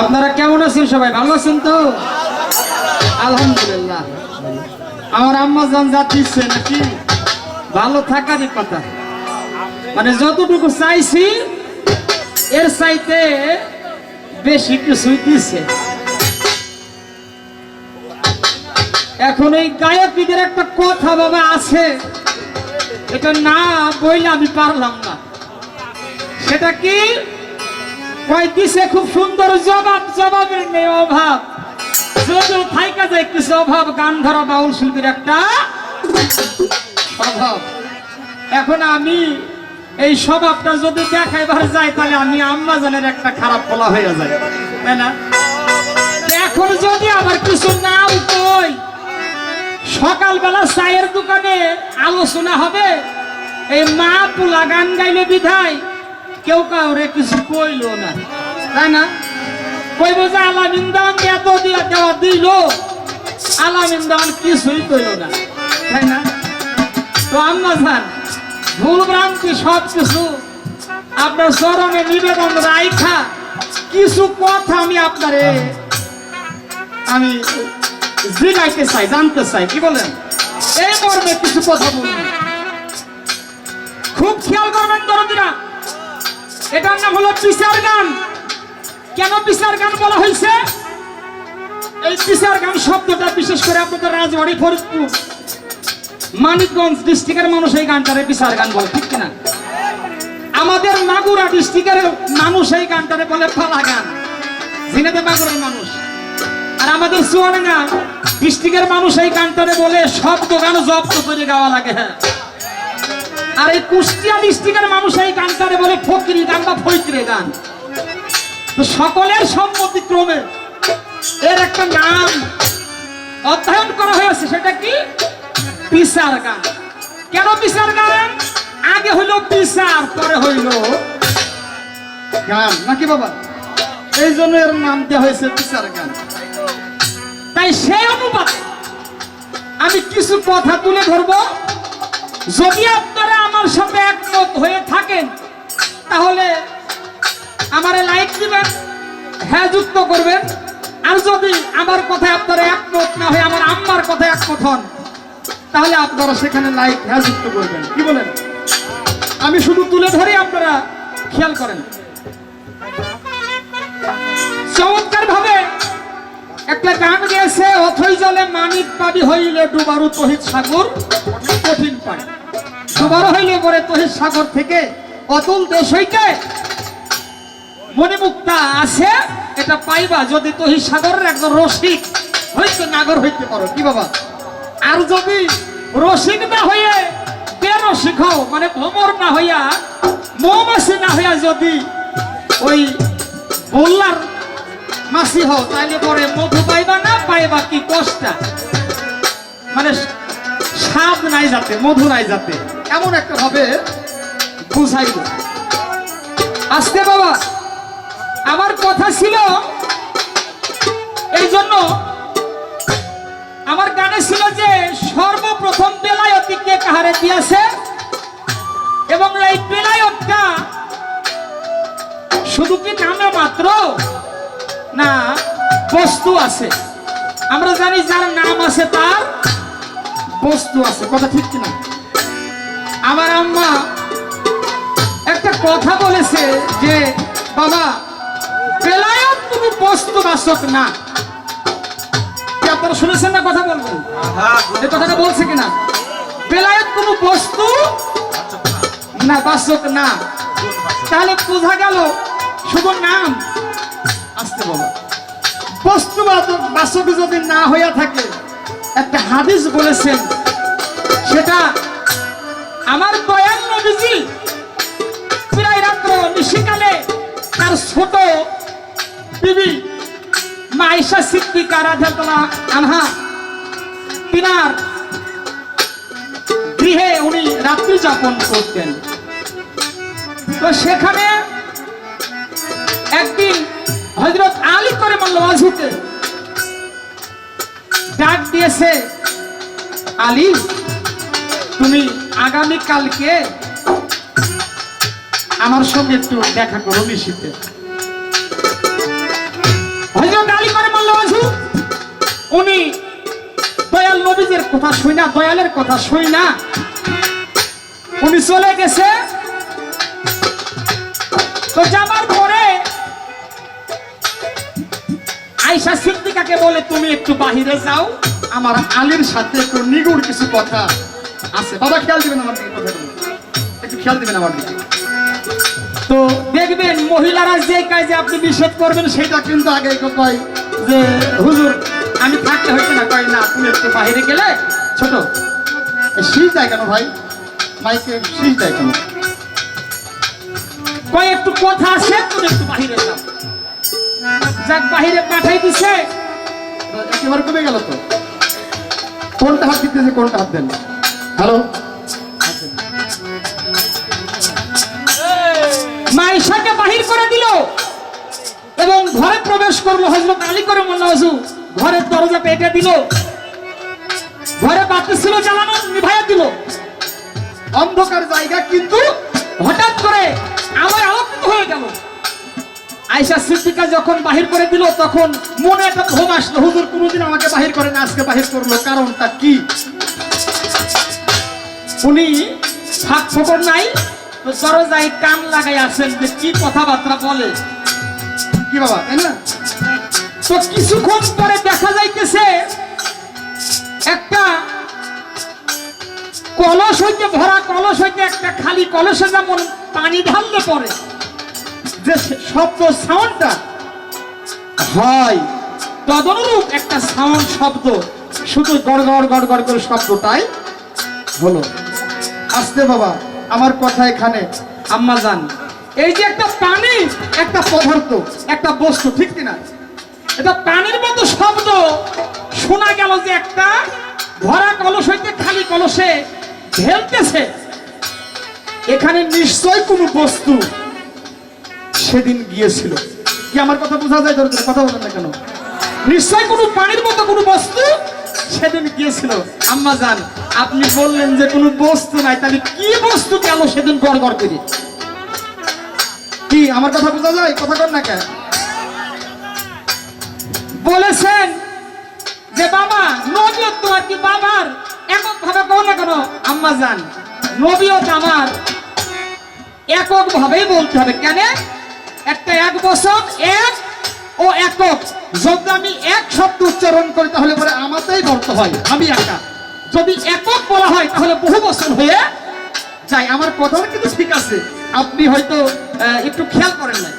আপনারা কেমন আছেন? সবাই ভালো আছেন তো? আলহামদুলিল্লাহ। আমার আম্মা জান যা দিচ্ছে নাকি ভালো থাকারই কথা, মানে যতটুকু চাইছি এর চাইতে বেশি কিছুই দিচ্ছে। এখন এই গায়কদের একটা কথা বাবা আছে, এটা না বইলে আমি পারলাম না। সেটা কি কয় দিছে খুব সুন্দর জবাব, জবাবের নেই অভাব, যদিও থাইকা যায় কিছু অভাব গান ধরা বাউল শিল্পীর একটা অভাব। এখন আমি এই স্বভাবটা যদি দেখাইবার যাই তাহলে আমি আম্মা জানের একটা খারাপ বলা হয়ে যায়, তাই না? এখন যদি আবার কিছু নাও কই, সকালবেলা চায়ের দোকানে আলোচনা হবে, এই মা পোলা গান গাইলে বিধায় কেউ কাউরে কিছু কইল না, তাই না? কইব যে আলামিন দান এত দিয়া দেওয়া দিল, আলামিন দান কিছুই কইল না, তাই না? তো আম্মা জান ভুল ভ্রান্তি সব কিছু আপনার চরণে নিবেদন রাইখা কিছু কথা আমি আপনারে আমি জিজ্ঞাসা চাই, জানতে চাই, কি বলেন? এই মর্মে কিছু কথা বলুন, খুব খেয়াল করবেন দরদিরা। এটার নাম হলো পিসার গান। কেন পিসার গান বলা হয়েছে? এই পিসার গান শব্দটা বিশেষ করে আপনাদের রাজবাড়ী, ফরিদপুর, মানিকগঞ্জ ডিস্ট্রিক্টের মানুষ এই গানটারে পিসার গান বলে, ঠিক কিনা? আমাদের মাগুরা ডিস্ট্রিক্টের মানুষ এই গানটারে বলে ফালা গান, ঝিনাইদহ মাগুরার মানুষ। আর আমাদের চুয়াডাঙ্গা ডিস্ট্রিক্টের মানুষ এই গানটারে বলে শব্দ গান জব্দ করে গাওয়া লাগে। হ্যাঁ, আর এই কুষ্টিয়া ডিস্ট্রিক্টের মানুষ এই গানটারে বলে ফকিরি গান বা ফৈকরে গান। তো সকলের সম্মতিক্রমে এর একটা নাম অধ্যয়ন করা হয়েছে, সেটা কি? পিসার গান। কেন পিসার গান? আগে হইল পিসার, পরে হইল গান, নাকি বাবা? এই জন্য এর নাম দেওয়া হয়েছে পিসার গান। তাই সেই অনুপাতে আমি কিছু কথা তুলে ধরবো। যদি আপনারা আমার সাথে একমত হয়ে থাকেন তাহলে আমারে লাইক দিবেন, হ্যাঁ যুক্ত করবেন। আর যদি আমার কথায় আপনারা একমত না হয়ে আমার আম্মার কথায় একমত হন তাহলে আপনারা সেখানে লাইক হ্যাঁ যুক্ত করবেন, কি বলেন? আমি শুধু তুলে ধরে আপনারা খেয়াল করেন। চমৎকার ভাবে একটা গান গেছে, অথই জলে মানিক পাবি হইলে ডুবারু তহিত সাগর কঠিন পায়। ডুবারু হইলে পরে তহিত সাগর থেকে অতুল দেশ হইতে মণিমুক্তা আছে, এটা পাইবা যদি তহিত সাগরের একজন রসিক হইতে নাগর হইতে পারো, কি বাবা? আর যদি রসিক না হইয়ে বেরসিক হও, মানে ভ্রমর না হইয়া মৌমাছি না হইয়া যদি ওই বল্লার মাসি হও তাইলে পরে মধু পাইবা না, পাইবা কি কষ্টা, মানে স্বাদ নাই যাতে, মধু নাই যাতে, এমন একটা ভাবে বুঝাইব। আজকে বাবা আমার কথা ছিল, এই জন্য আমার গানে ছিল যে সর্বপ্রথম বেলায়তকে কাহারে দিয়েছে, এবং এই বেলায়তটা শুধু কি নামে মাত্র না, বস্তু আছে। আমরা জানি যার নাম আছে তার বস্তু আছে, কথা ঠিক কিনা? আমার আম্মা একটা কথা বলেছে যে বাবা বেলায়ত কোনো বস্তু বাচক না। কি আপনারা শুনেছেন না? কথা বলবেন, এই কথাটা বলছে কিনা? বেলায়ত কোনো বস্তু না, বাচক না। তাহলে বোঝা গেল শুধু নাম। আসতে বাবা, বস্তু বাচক যদি না হইয়া থাকে, একটা হাদিস বলেছেন, সেটা আমার দয়াল নবীজি প্রায় রাত্র নিশিকালে তার ছোট বিবি মা আয়েশা সিদ্দিকা রাদিয়াল্লাহু আনহা তিনার গৃহে উনি রাত্রি যাপন করতেন। তো সেখানে একদিন হযরত আলী কারামাল্লাহু ওয়াজহুকে ডাক দিয়েছে, আলী তুমি আগামী কালকে আমার সঙ্গে একটু দেখা করো নিশিতে। হযরত আলী কারামাল্লাহু ওয়াজহু উনি দয়াল নবীজির কথা শুই না, দয়ালের কথা শুই না উনি চলে গেছে। তো যাবার পরে আয়েশা সিদ্দিকাকে বলে তুমি একটু বাহিরে যাও, আমার আলীর সাথে একটু নিগুড় কিছু কথা আছে। বাবা খেয়াল দিবেন আমার দিকে, কথাগুলো একটু খেয়াল দিবেন আমার দিকে। তো দেখবেন মহিলারা যে কাজে আপনি নিষেধ করবেন সেটা কিন্তু আগে কয় যে হুজুর আমি থাকতে হইতো না, কয় না তুমি একটু বাহিরে গেলে ছোট শীষ দেয় কেন ভাই? মাইকে শীষ দেয় কেন? কয় একটু কথা আছে তুমি একটু বাহিরে যাও। যাক বাহিরে পাঠাই দিছে। একেবারে কমে গেল তো। কোনটা হাত দিতেছে, কোনটা হাত দেন? হ্যালো, মা আয়েশাকে বাহির করে দিল এবং ঘরে প্রবেশ করলো হযরত আলী কারামাল্লাহু ওয়াজহু। ঘরের দরজা পেটে দিল, ঘরে বাতি ছিল জ্বালানো, নিভাইয়া দিল। অন্ধকার জায়গা কিন্তু হঠাৎ করে আলোয় আলোকিত হয়ে গেল। আয়েশা সিদ্দিকা যখন বাহির করে দিল তখন মনে একটা ঘুম আসলো, হুজুর কোনোদিন আমাকে বাহির করে না, আজকে বাহির করলো, কারণটা কি? উনি ফাঁক ফোকর নাই, তো দরজায় কান লাগাই আছেন যে কি কথাবার্তা বলে। কি বাবা, তাই না? তো কিছুক্ষণ পরে দেখা যাইতেছে একটা কলস হইতে ভরা, কলস হইতে একটা খালি কলসে যেমন পানি ঢাললে পরে যে শব্দ সাউন্ডটা হয় তদনুরূপ একটা সাউন্ড শব্দ, শুধু গড় গড় গড় গড় করে শব্দটাই হলো। আসতে বাবা, আমার কথা এখানে। আম্মা জান, এই যে একটা পানি, একটা পদার্থ, একটা বস্তু, ঠিক কিনা? এটা পানির মতো শব্দ শোনা গেল যে একটা ভরা কলস হইতে খালি কলসে ঢেলতেছে। এখানে নিশ্চয় কোনো বস্তু সেদিন গিয়েছিল। কি আমার কথা বোঝা যায়? ধরে কথা বলেন না কেন? নিশ্চয় কোনো পানির মতো কোনো বস্তু সেদিন গিয়েছিল। আম্মা জান, আপনি বললেন যে কোনো বস্তু নাই, তাহলে কি বস্তু গেল সেদিন গড় গড় করে? কি আমার কথা বোঝা যায়? কথা কর না কেন? বলেছেন যে বাবা নবীয়ত তো আর কি বাবার একক ভাবে কও না কেন? আম্মা জান, নবীয়ত আমার একক ভাবেই বলতে হবে। কেন? একটা এক বছর এক ও একক, যদি আমি এক শব্দ উচ্চারণ করি তাহলে পরে আমাতেই বর্ত হয়, আমি একা। যদি একক বলা হয় তাহলে বহু বছর হয়ে যায়। আমার কথাটা কিন্তু ঠিক আছে, আপনি হয়তো একটু খেয়াল করেন না,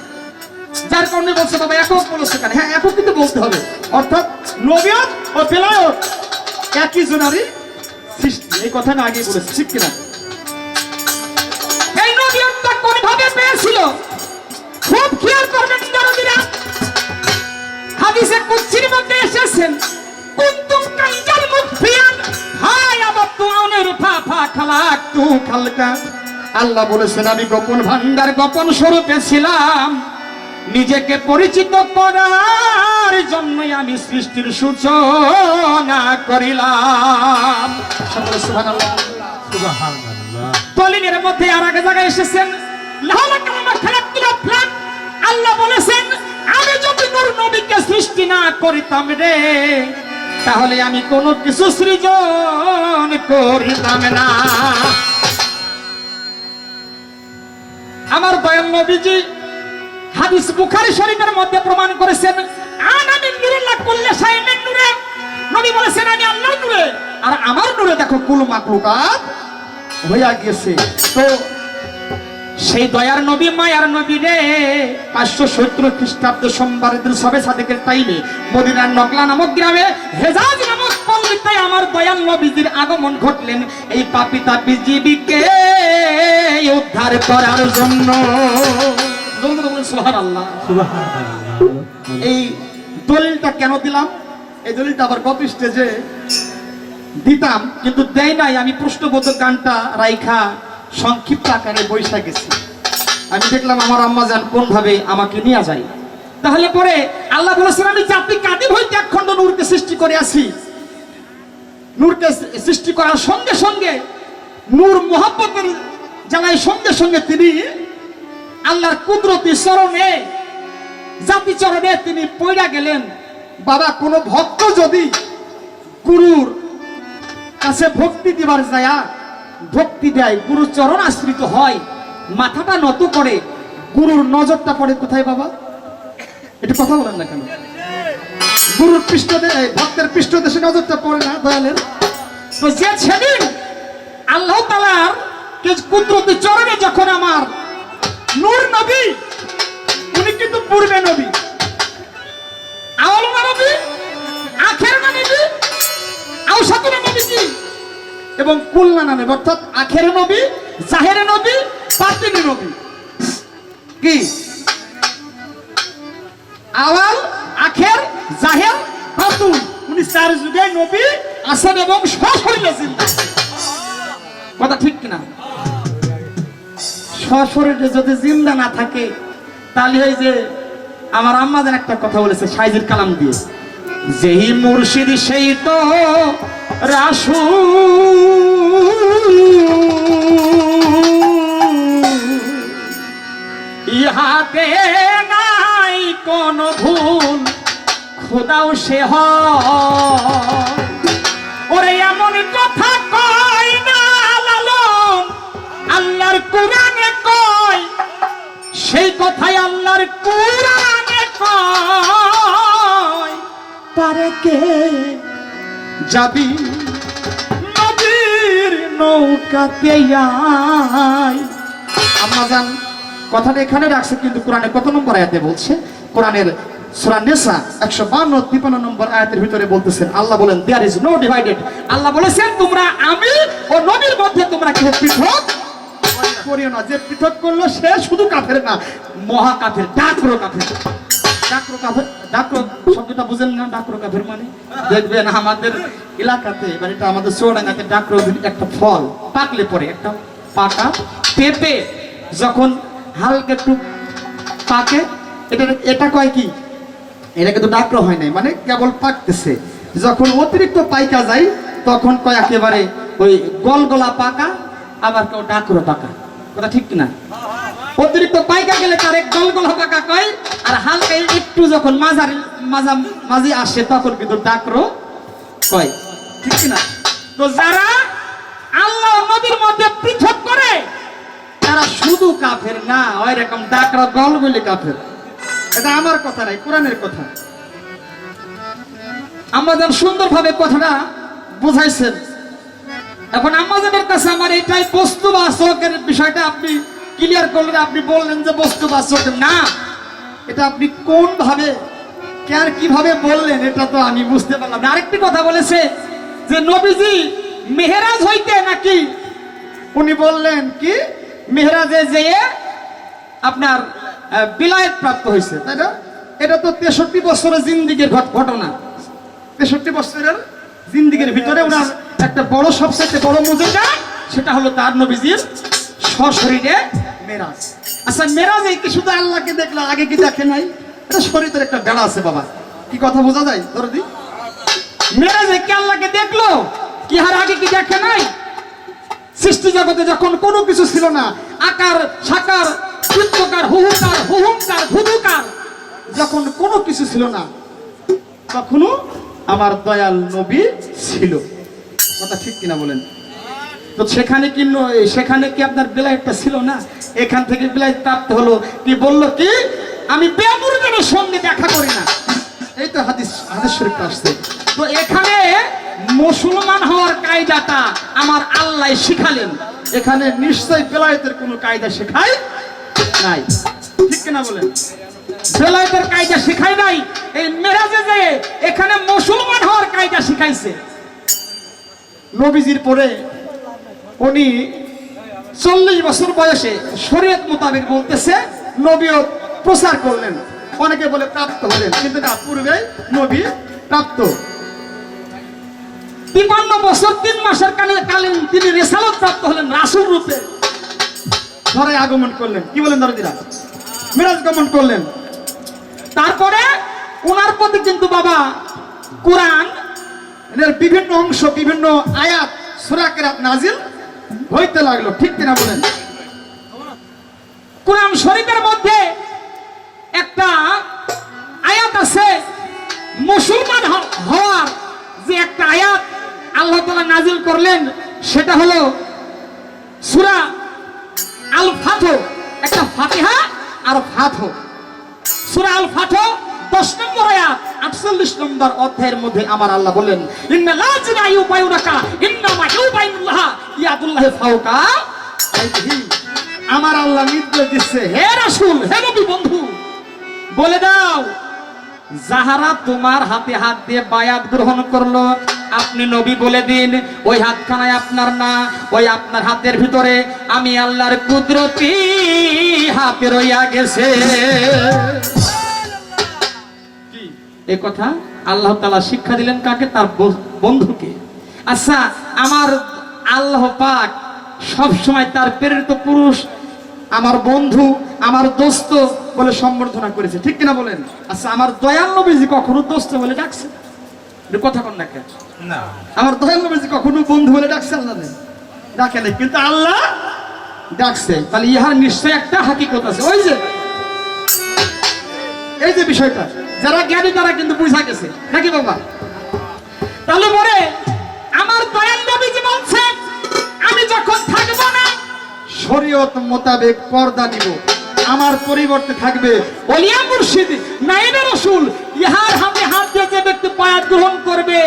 যার কারণে বলছে বাবা একক বলেছে কেন। হ্যাঁ, একক কিন্তু বলতে হবে, অর্থাৎ নবীয়ত ও বেলায়ত একই জনারই সৃষ্টি, এই কথা আমি আগেই বলেছি, ঠিক কিনা? এই নবীয়তটা কোন ভাবে পেয়েছিল খুব খেয়াল করবেন দরদিরা। হাদিসে কুদসির মধ্যে এসেছেন কুনতুম কানজাল মুখফিয়ান হায় আবাতুনের ফাফা খালাকতু খালকা। আল্লাহ বলেছেন আমি গোপন ভান্ডার, গোপন স্বরূপে ছিলাম, নিজেকে পরিচিত করার জন্যই আমি সৃষ্টির সূচনা করিলাম। সুবহানাল্লাহ, সুবহানাল্লাহ। দলিলের মধ্যে আর এক জায়গায় এসেছেন আল্লাহ বলেছেন আমি যদি নূর নবীকে সৃষ্টি না করিতাম রে, তাহলে আমি কোনো কিছু সৃজন করিতাম না। আমার দয়াল নবীজি হাদিস বুখারী শরীফের মধ্যে প্রমাণ করেছেন আনা মিন নূরিল্লাহ কুল্লি শাইইন মিন নূরে। নবী বলেছেন আমি আল্লাহর নূরে, আর আমার নূরে দেখো কুল মাখলুকাত হইয়া গেছে। তো সেই দয়ার নবী মায়ার নবী রে 570 খ্রিস্টাব্দে সোমবারের দিন সবে সাদেকের টাইমে মদিনার নকলা নামক গ্রামে হেজাজ নামক পল্লীতে আমার দয়াল নবীজির আগমন ঘটলেন এই পাপী তাপী জীবীকে উদ্ধার করার জন্য। সুবহানাল্লাহ, সুবহানাল্লাহ। এই দলিলটা কেন দিলাম? এই দলিলটা আবার কত স্টেজে দিতাম কিন্তু দেয় নাই, আমি প্রশ্নবোধক গানটা রাইখা সংক্ষিপ্ত আকারে বৈশা গেছি। আমি দেখলাম আমার আম্মা জান কোন ভাবে আমাকে নিয়ে যায়। তাহলে পরে আল্লাহ বলেছেন আমি জাতি কাদিম হইতে একখণ্ড নূরকে সৃষ্টি করে আসি। নূরকে সৃষ্টি করার সঙ্গে সঙ্গে নূর মোহাব্বতের জ্বালায় সঙ্গে সঙ্গে তিনি আল্লাহর কুদরতি চরণে জাতি চরণে তিনি পয়রা গেলেন। বাবা কোন ভক্ত যদি গুরুর কাছে ভক্তি দিবার যায়, ভক্তি দেয়, গুরু চরণ আশ্রিত হয়, মাথাটা নত করে, গুরুর নজরটা পড়ে কোথায় বাবা? একটু কথা বলেন না কেন? গুরুর পৃষ্ঠদেশে, ভক্তের পৃষ্ঠদেশে নজরটা পড়ে না দয়ালের? তো যে সেদিন আল্লাহ তাআলার কুদরতি চরণে যখন আমার নূর নবী, উনি কিন্তু পূর্বে নবী, আওয়ালুনা নবী, আখের নবী, আওসাতুনা নবী কি এবং কুল্লা নামে, অর্থাৎ আখের নবী, জাহের নবী, বাতিনি নবী, কি আওয়াল, আখের, জাহের, বাতুন, উনি চার যুগে নবী আছেন এবং সশরীরে জিন্দা। কথা ঠিক কিনা? সশরীরে যদি জিন্দা না থাকে তাহলে ওই যে আমার আম্মাদের একটা কথা বলেছে সাইজির কালাম দিয়ে, যেই মুর্শিদ সেই তো রাসূল, ইহাতে নাই কোন ভুল, খোদাও সে হয়। ওরে এমন কথা কয় না লালন, আল্লাহর কোরআনে কয়, সেই কথাই আল্লাহর কোরআনে কয়। পারে কে যাবি নবীর নৌকাতে আয়। আম্মা জান কথাটা এখানে রাখছে, কিন্তু কোরআনে কত নম্বর আয়াতে বলছে? কোরআনের সূরা নিসা 152-53 নম্বর আয়াতের ভিতরে বলতেছেন, আল্লাহ বলেন দেয়ার ইজ নো ডিভাইডেড। আল্লাহ বলেছেন তোমরা আমি ও নবীর মধ্যে তোমরা কেউ পৃথক করিও না। যে পৃথক করলো সে শুধু কাফের না, মহা কাফের, ডাকরো কাফের। ডাকরো কাফের, ডাকরো শব্দটা বুঝেন না? ডাকরো কাফের মানে দেখবেন আমাদের এলাকাতে, মানে এটা আমাদের চৌডাঙ্গাতে ডাকরো একটা ফল পাকলে পরে, একটা পাকা পেঁপে যখন হালকা একটু পাকে, এটা কয় কি? এটা কিন্তু ডাকরো হয় নাই, মানে কেবল পাকতেছে। যখন অতিরিক্ত পাইকা যায় তখন কয় একেবারে ওই গলগলা পাকা, আবার কেউ ডাকরো পাকা। কথা ঠিক কিনা? অতিরিক্ত পাইকা গেলে তার এক গলগলা পাকা কয়, আর হালকা একটু যখন মাঝামাঝি আসে তখন কিন্তু ডাকরো কয়। ঠিক কিনা? তো যারা আল্লাহ নবীর মধ্যে পৃথক করে তারা শুধু কাফের না, ওই রকম ডাকরা গলগলি কাফের। এটা আমার কথা নাই, কোরআনের কথা। আমাদের সুন্দরভাবে কথাটা বুঝাইছেন। এখন আমাদের কাছে আমার এটাই বস্তুবাচকের বিষয়টা আপনি ক্লিয়ার করলেন। আপনি বললেন যে বস্তুবাচক না, এটা আপনি কোন ভাবে কেন কিভাবে বললেন এটা তো আমি বুঝতে পারলাম না। আরেকটি কথা বলেছে যে নবীজি মেহেরাজ হইতে নাকি, উনি বললেন কি মেহেরাজে যেয়ে আপনার বিলায়েত প্রাপ্ত হয়েছে, তাই না? এটা তো 63 বছরের জিন্দিগির ঘটনা। 63 বছরের জিন্দিগির ভিতরে ওনার একটা বড়, সবচেয়ে বড় মুজিজা, সেটা হলো তার নবীজির সশরীরে মেরাজ। আচ্ছা, মেরাজে কি শুধু আল্লাহকে দেখলো, আগে কি দেখে নাই? এটা শরীরের একটা বেড়া আছে বাবা। কি কথা বোঝা যায় দরদি? মেরাজে কি আল্লাহকে দেখলো? কি হার আগে কি দেখে নাই? সৃষ্টি জগতে যখন কোনো কিছু ছিল না, আকার সাকার চিত্তকার হুহুকার হুহুঙ্কার ধুধুকার, যখন কোনো কিছু ছিল না তখনও আমার দয়াল নবী ছিল। কথা ঠিক কিনা বলেন? তো সেখানে কি আপনার বিলায়েতটা ছিল না? এখান থেকে বিলায়েত প্রাপ্ত হলো। কি বললো কি? আমি বেমুরদের সঙ্গে দেখা করি না। এই তো হাদিস শরীফে আসছে। তো এখানে মুসলমান হওয়ার কায়দাটা আমার আল্লাহ শিখালেন। এখানে নিশ্চয় বেলায়েতের কোনো কায়দা শেখায় নাই। ঠিক কিনা বলেন? বেলায়েতের কায়দা শিখায় নাই। এই মেরাজে যে এখানে মুসলমান হওয়ার কায়দা শিখাইছে। নবীজির পরে উনি 40 বছর বয়সে শরীয়ত মোতাবেক বলতেছে নবীও প্রচার করলেন। অনেকে বলে প্রাপ্ত হলেন, কিন্তু না, পূর্বে নবী প্রাপ্ত। 53 বছর 3 মাসের কালীন তিনি রিসালাত প্রাপ্ত হলেন, রাসূল রূপে ধরে আগমন করলেন। কি বলেন দরদিরা? মিরাজ গমন করলেন। তারপরে ওনার প্রতি কিন্তু বাবা কোরআন এর বিভিন্ন অংশ, বিভিন্ন আয়াত, সূরা কেরাত নাজিল হইতে লাগলো। ঠিক কিনা বলেন? কোরআন শরীফের মধ্যে একটা আয়াত আছে, মুসলমান হওয়ার যে একটা আয়াত আল্লাহ তাআলা নাজিল করলেন, সেটা হলো সূরা আল ফাতহ, একটা ফাতিহা আর ফাতহ। সূরা আল ফাতহ 10 নম্বর আয়াত 48 নম্বর অধ্যায়ের মধ্যে আমার আল্লাহ বলেন, ইন্না লাযিনা ইউবাইউনাকা ইন্নামা ইউবাইনুল্লাহ ইয়াদুল্লাহি ফাওকা আইদিহি। আমার আল্লাহ নির্দেশ দিচ্ছে, হে রাসূল, হে নবী বন্ধু, বলে দাও যাহারা তোমার হাতে হাত দিয়ে বায়াত গ্রহণ করলো, আপনি নবী বলে দিন ওই হাতখানায় আপনার না, ওই আপনার হাতের ভিতরে আমি আল্লাহর কুদরতি হাতে রইয়া গেছে। এই কথা আল্লাহ তাআলা শিক্ষা দিলেন কাকে? তার বন্ধুকে। আচ্ছা, আমার আল্লাহ পাক সব সময় তার প্রেরিত পুরুষ, আমার বন্ধু, আমার দোস্ত বলে সম্বর্ধনা করেছে, ঠিক কিনা বলেন? আচ্ছা, আমার দয়াল নবীজি কখনো দোস্ত বলে ডাকছে? কথা কন না কেন? না, আমার দয়াল নবীজি কখনো বন্ধু বলে ডাকছে? আল্লাহ ডাকে নাই, কিন্তু আল্লাহ ডাকছে। তাহলে ইহার নিশ্চয় একটা হাকিকত আছে। ওই যে এই যে বিষয়টা যারা জ্ঞানী তারা কিন্তু বুঝা গেছে, নাকি বাবা? তাহলে পরে আমার দয়াল নবীজি বলছেন, আমি যখন থাকবো না, শরীয়ত মোতাবেক পর্দা নিব, আমার পরিবর্তে থাকবে ওলিয়া মুর্শিদ নায়েবে রাসূল। ইহার হাতে হাত দিয়ে যে ব্যক্তি বায়াত গ্রহণ করবে,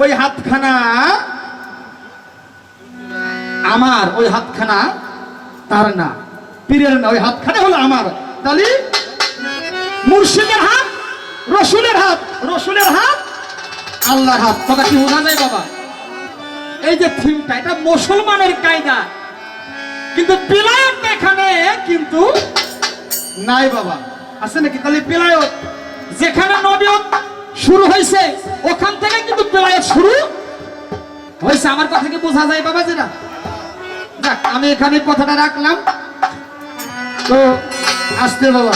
ওই হাতখানা আমার, ওই হাতখানা তার না, পীরের না, ওই হাতখানা হলো আমার। তাহলে মুর্শিদের হাত রাসূলের হাত, রাসূলের হাত আল্লাহর হাত। কথা কি বোঝা যায় বাবা? এই যে থিমটা, এটা মুসলমানের কায়দা, কিন্তু বিলায়ত এখানে কিন্তু নাই বাবা। আছে নাকি? তাহলে বিলায়ত যেখানে নবুয়ত শুরু হয়েছে ওখান থেকে কিন্তু বিলায়ত শুরু হয়েছে। আমার কথা কি বোঝা যায় বাবা? যেটা যাক, আমি এখানে কথাটা রাখলাম। তো আসতে বাবা,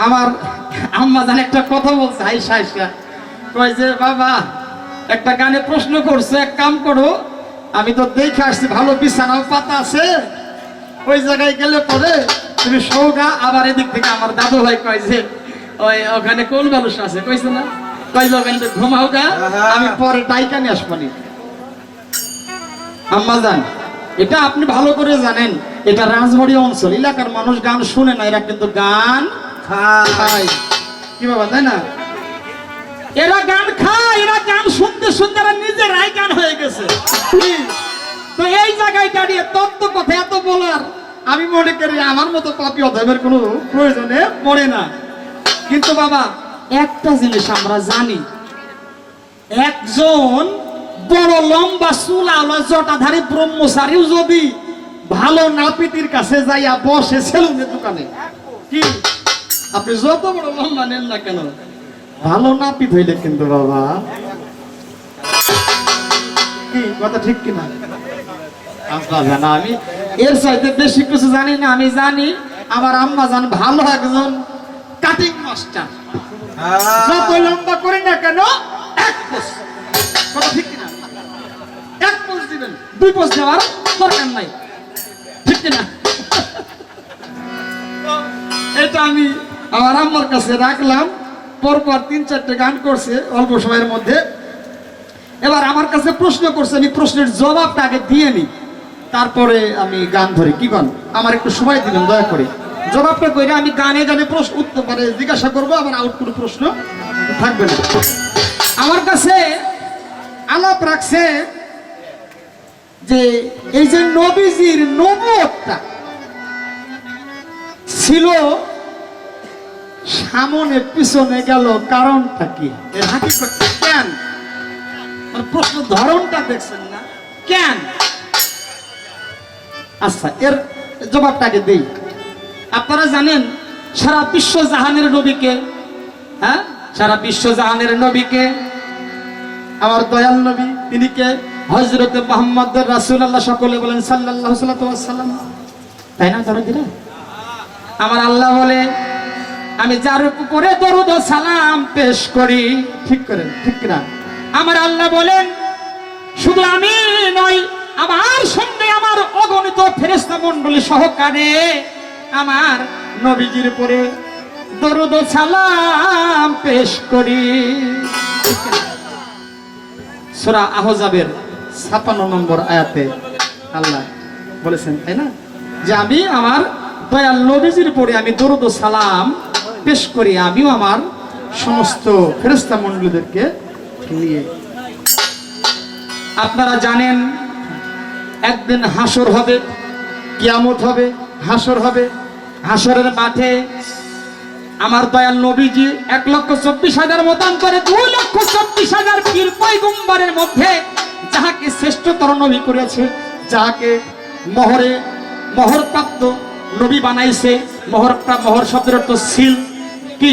আমার আম্মা জান একটা কথা বলছে, হাইসা হাইসা কয় যে, বাবা একটা গানে প্রশ্ন করছে, এক কাম করো, আমি তো দেখে আসছি ভালো বিছানাও পাতা আছে, ওই জায়গায় গেলে পরে তুমি সৌগা। আবার এদিক থেকে আমার দাদু ভাই কয় যে, ওই ওখানে কোন মানুষ আছে, কইছে না, কয় যে ওখানে ঘুমাও গা, আমি পরে ডাইকা নিয়ে আসবানি। আম্মা জান, এটা আপনি ভালো করে জানেন, এটা রাজবাড়ী অঞ্চল, এলাকার মানুষ গান শুনে না, এরা কিন্তু গান খায়। কি বাবা, তাই না? এরা গান খায়, এরা গান শুনতে শুনতে এরা নিজেরাই গান হয়ে গেছে। তো এই জায়গায় দাঁড়িয়ে তত্ত্ব কথা এত বলার আমি মনে করি আমার মতো পাপী অধমের কোনো প্রয়োজনে পড়ে না। কিন্তু বাবা একটা জিনিস আমরা জানি, একজন বড় লম্বা চুলাওয়ালা জটাধারী ব্রহ্মচারীও যদি ভালো নাপিতির কাছে যাইয়া বসে সেলুনের দোকানে, কি আপনি যত বড় লম্বা নেন না কেন, ভালো নাপিত হইলে কিন্তু বাবা, কি কথা ঠিক কিনা? আমি এর চাইতে বেশি কিছু জানি না। আমি জানি আমার আম্মা জান ভালো একজন কাটিং মাস্টার, যত লম্বা করি না কেন এক পোষ, কথা ঠিক কিনা? এক পোষ দিবেন, দুই পোষ দেওয়ার দরকার নাই, ঠিক কিনা? এটা আমি আমার আম্মার কাছে রাখলাম। পরপর 3-4টে গান করছে অল্প সময়ের মধ্যে। এবার আমার কাছে প্রশ্ন করছে, আমি প্রশ্নের জবাবটা আগে দিয়ে নি, তারপরে আমি গান ধরি। কি গান? আমার একটু সময় দিবেন দয়া করে, জবাবটা করে আমি গানে গানে প্রশ্ন উত্তর মানে জিজ্ঞাসা করবো, আমার আউট কোনো প্রশ্ন থাকবে না। আমার কাছে আলাপ রাখছে যে এই যে নবীজির নবুয়তটা ছিল সামনে পিছনে গেল, কারণটা কি? এর হাকিকতটা কেন? প্রশ্ন ধরনটা দেখছেন না কেন? আচ্ছা, এর জবাবটা আগে দেই। আপনারা জানেন সারা বিশ্ব জাহানের নবীকে, হ্যাঁ, সারা বিশ্ব জাহানের নবীকে আমার দয়াল নবী, তিনি কে? হযরতে মুহাম্মদ রাসূলুল্লাহ। সকলে বলেন সাল্লাল্লাহু আলাইহি ওয়াসাল্লাম, তাই না? ধরে দিলে আমার আল্লাহ বলে, আমি যার উপরে দরুদ ও সালাম পেশ করি, ঠিক করেন, ঠিক না? আমার আল্লাহ বলেন, শুধু আমি নয়, আমার সঙ্গে আমার অগণিত ফেরেশতা মণ্ডলী সহকারে আমার নবীজির উপরে দরুদ ও সালাম পেশ করি। সূরা আহজাবের 56 নম্বর আয়াতে আল্লাহ বলেছেন, তাই না, যে আমি আমার দয়াল নবীজির উপরে আমি দরুদ ও সালাম পেশ করি, আমিও আমার সমস্ত ফেরেশতা মণ্ডলীদেরকে নিয়ে। আপনারা জানেন একদিন হাসর হবে, কিয়ামত হবে, হাসর হবে। হাসরের মাঠে আমার দয়াল নবীজি 1,24,000 মতান্তরে 2,24,000 পীর পয়গম্বরের মধ্যে যাহাকে শ্রেষ্ঠতর নবী করেছে, যাহাকে মোহরপ্রাপ্ত নবী বানাইছে। মোহর শব্দের অর্থ সিল, কি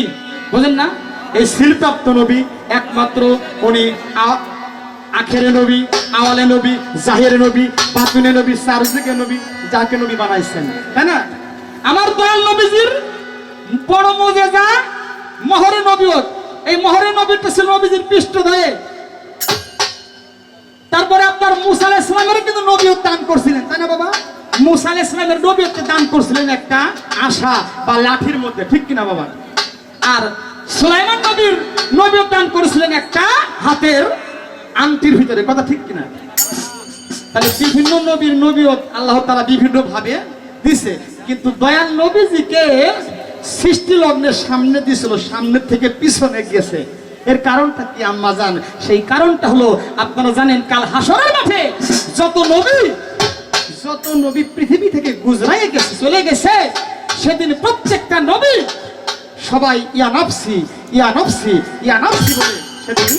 বুঝেন না? এই সিলপ্রাপ্ত নবী একমাত্র উনি আখেরে নবী, আওয়ালে নবী, জাহেরে নবী, বাতুনে নবী, সারজিকে নবী, যাকে নবী বানাইছেন, তাই না? আমার দয়াল নবীজির বড় মুজিজা মোহরে নবীয়ত। এই মোহরে নবীটা ছিল নবীজির পৃষ্ঠদেহে। তারপরে আপনার মুসা আলাইহিস সালামের কিন্তু নবীয়ত দান করছিলেন, তাই না বাবা? মুসা আলাইহিস সালামের নবীয়ত দান করছিলেন একটা আশা বা লাঠির মধ্যে, ঠিক কিনা বাবা? আর সুলাইমান নবীর নবীয়ত দান করেছিলেন একটা হাতের আংটির ভিতরে, কথা ঠিক কিনা? তাহলে বিভিন্ন নবীর নবীয়ত আল্লাহ তাআলা বিভিন্ন ভাবে দিছে, কিন্তু দয়াল নবীজিকে সৃষ্টি লগ্নের সামনে দিছিল, সামনে থেকে পিছনে গেছে। এর কারণটা কি আম্মা জান? সেই কারণটা হলো আপনারা জানেন কাল হাসরের মাঠে যত নবী পৃথিবী থেকে গুজরাইয়ে গেছে, চলে গেছে, সেদিন প্রত্যেকটা নবী সবাই ইয়া নফসি ইয়া নফসি ইয়া নফসি বলে সেদিন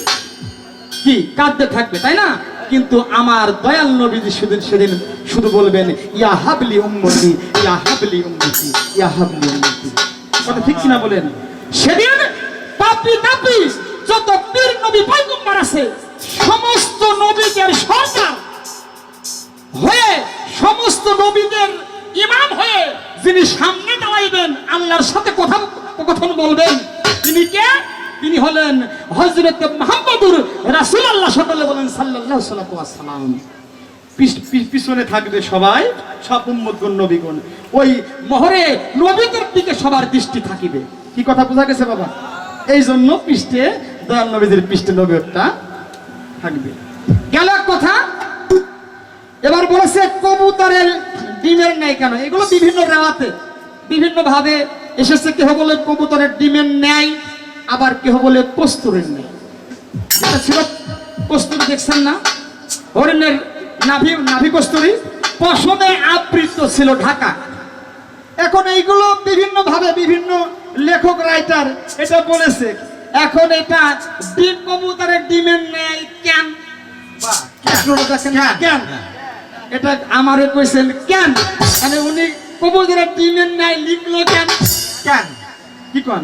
কি কাঁদতে থাকবে, তাই না? কিন্তু আমার দয়াল নবীজি সেদিন শুধু বলবেন ইয়া হাবলি উম্মতি, ইয়া হাবলি উম্মতি, ইয়া হাবলি উম্মতি, কথা ঠিক কিনা বলেন? সেদিন পাপী তাপী যত পীর নবী পয়গম্বর আছে সমস্ত নবীদের সরদার হয়ে, সমস্ত নবীদের ইমাম হয়ে যিনি সামনে দাঁড়াইবেন, আল্লাহর সাথে কথন বলবেন, তিনি কে? তিনি হলেন হযরত মুহাম্মদুর রাসূলুল্লাহ সাল্লাল্লাহু আলাইহি ওয়াসাল্লাম। পিছনে থাকবে সবাই, সব উম্মতগণ, নবীগণ। ওই মোহরে নবীদের দিকে সবার দৃষ্টি থাকিবে। কি কথা বোঝা গেছে বাবা? এই জন্য পৃষ্ঠে দয়াল নবীদের পৃষ্ঠে নবীটা থাকবে। গেল এক কথা। এবার বলেছে কবুতরের ডিমের ন্যায় কেন? এগুলো বিভিন্ন রেওয়াতে বিভিন্ন ভাবে এসেছে। কেহ বলে কবুতরের ডিমের ন্যায়, আবার কেহ বলে কস্তুরীর ন্যায়। এটা ছিল কস্তুরী, দেখছেন না? হরিণের নাভি কস্তুরী, পশমে আবৃত ছিল ঢাকা। এখন এইগুলো বিভিন্ন ভাবে বিভিন্ন লেখক রাইটার এটা বলেছে। এখন এটা ডিম কবুতরের ডিমের ন্যায় কেন? কেন এটা আমারে কইছেন কেন? মানে উনি কবুতরের ডিমের ন্যায় লিখলো কেন? কেন কি কোন?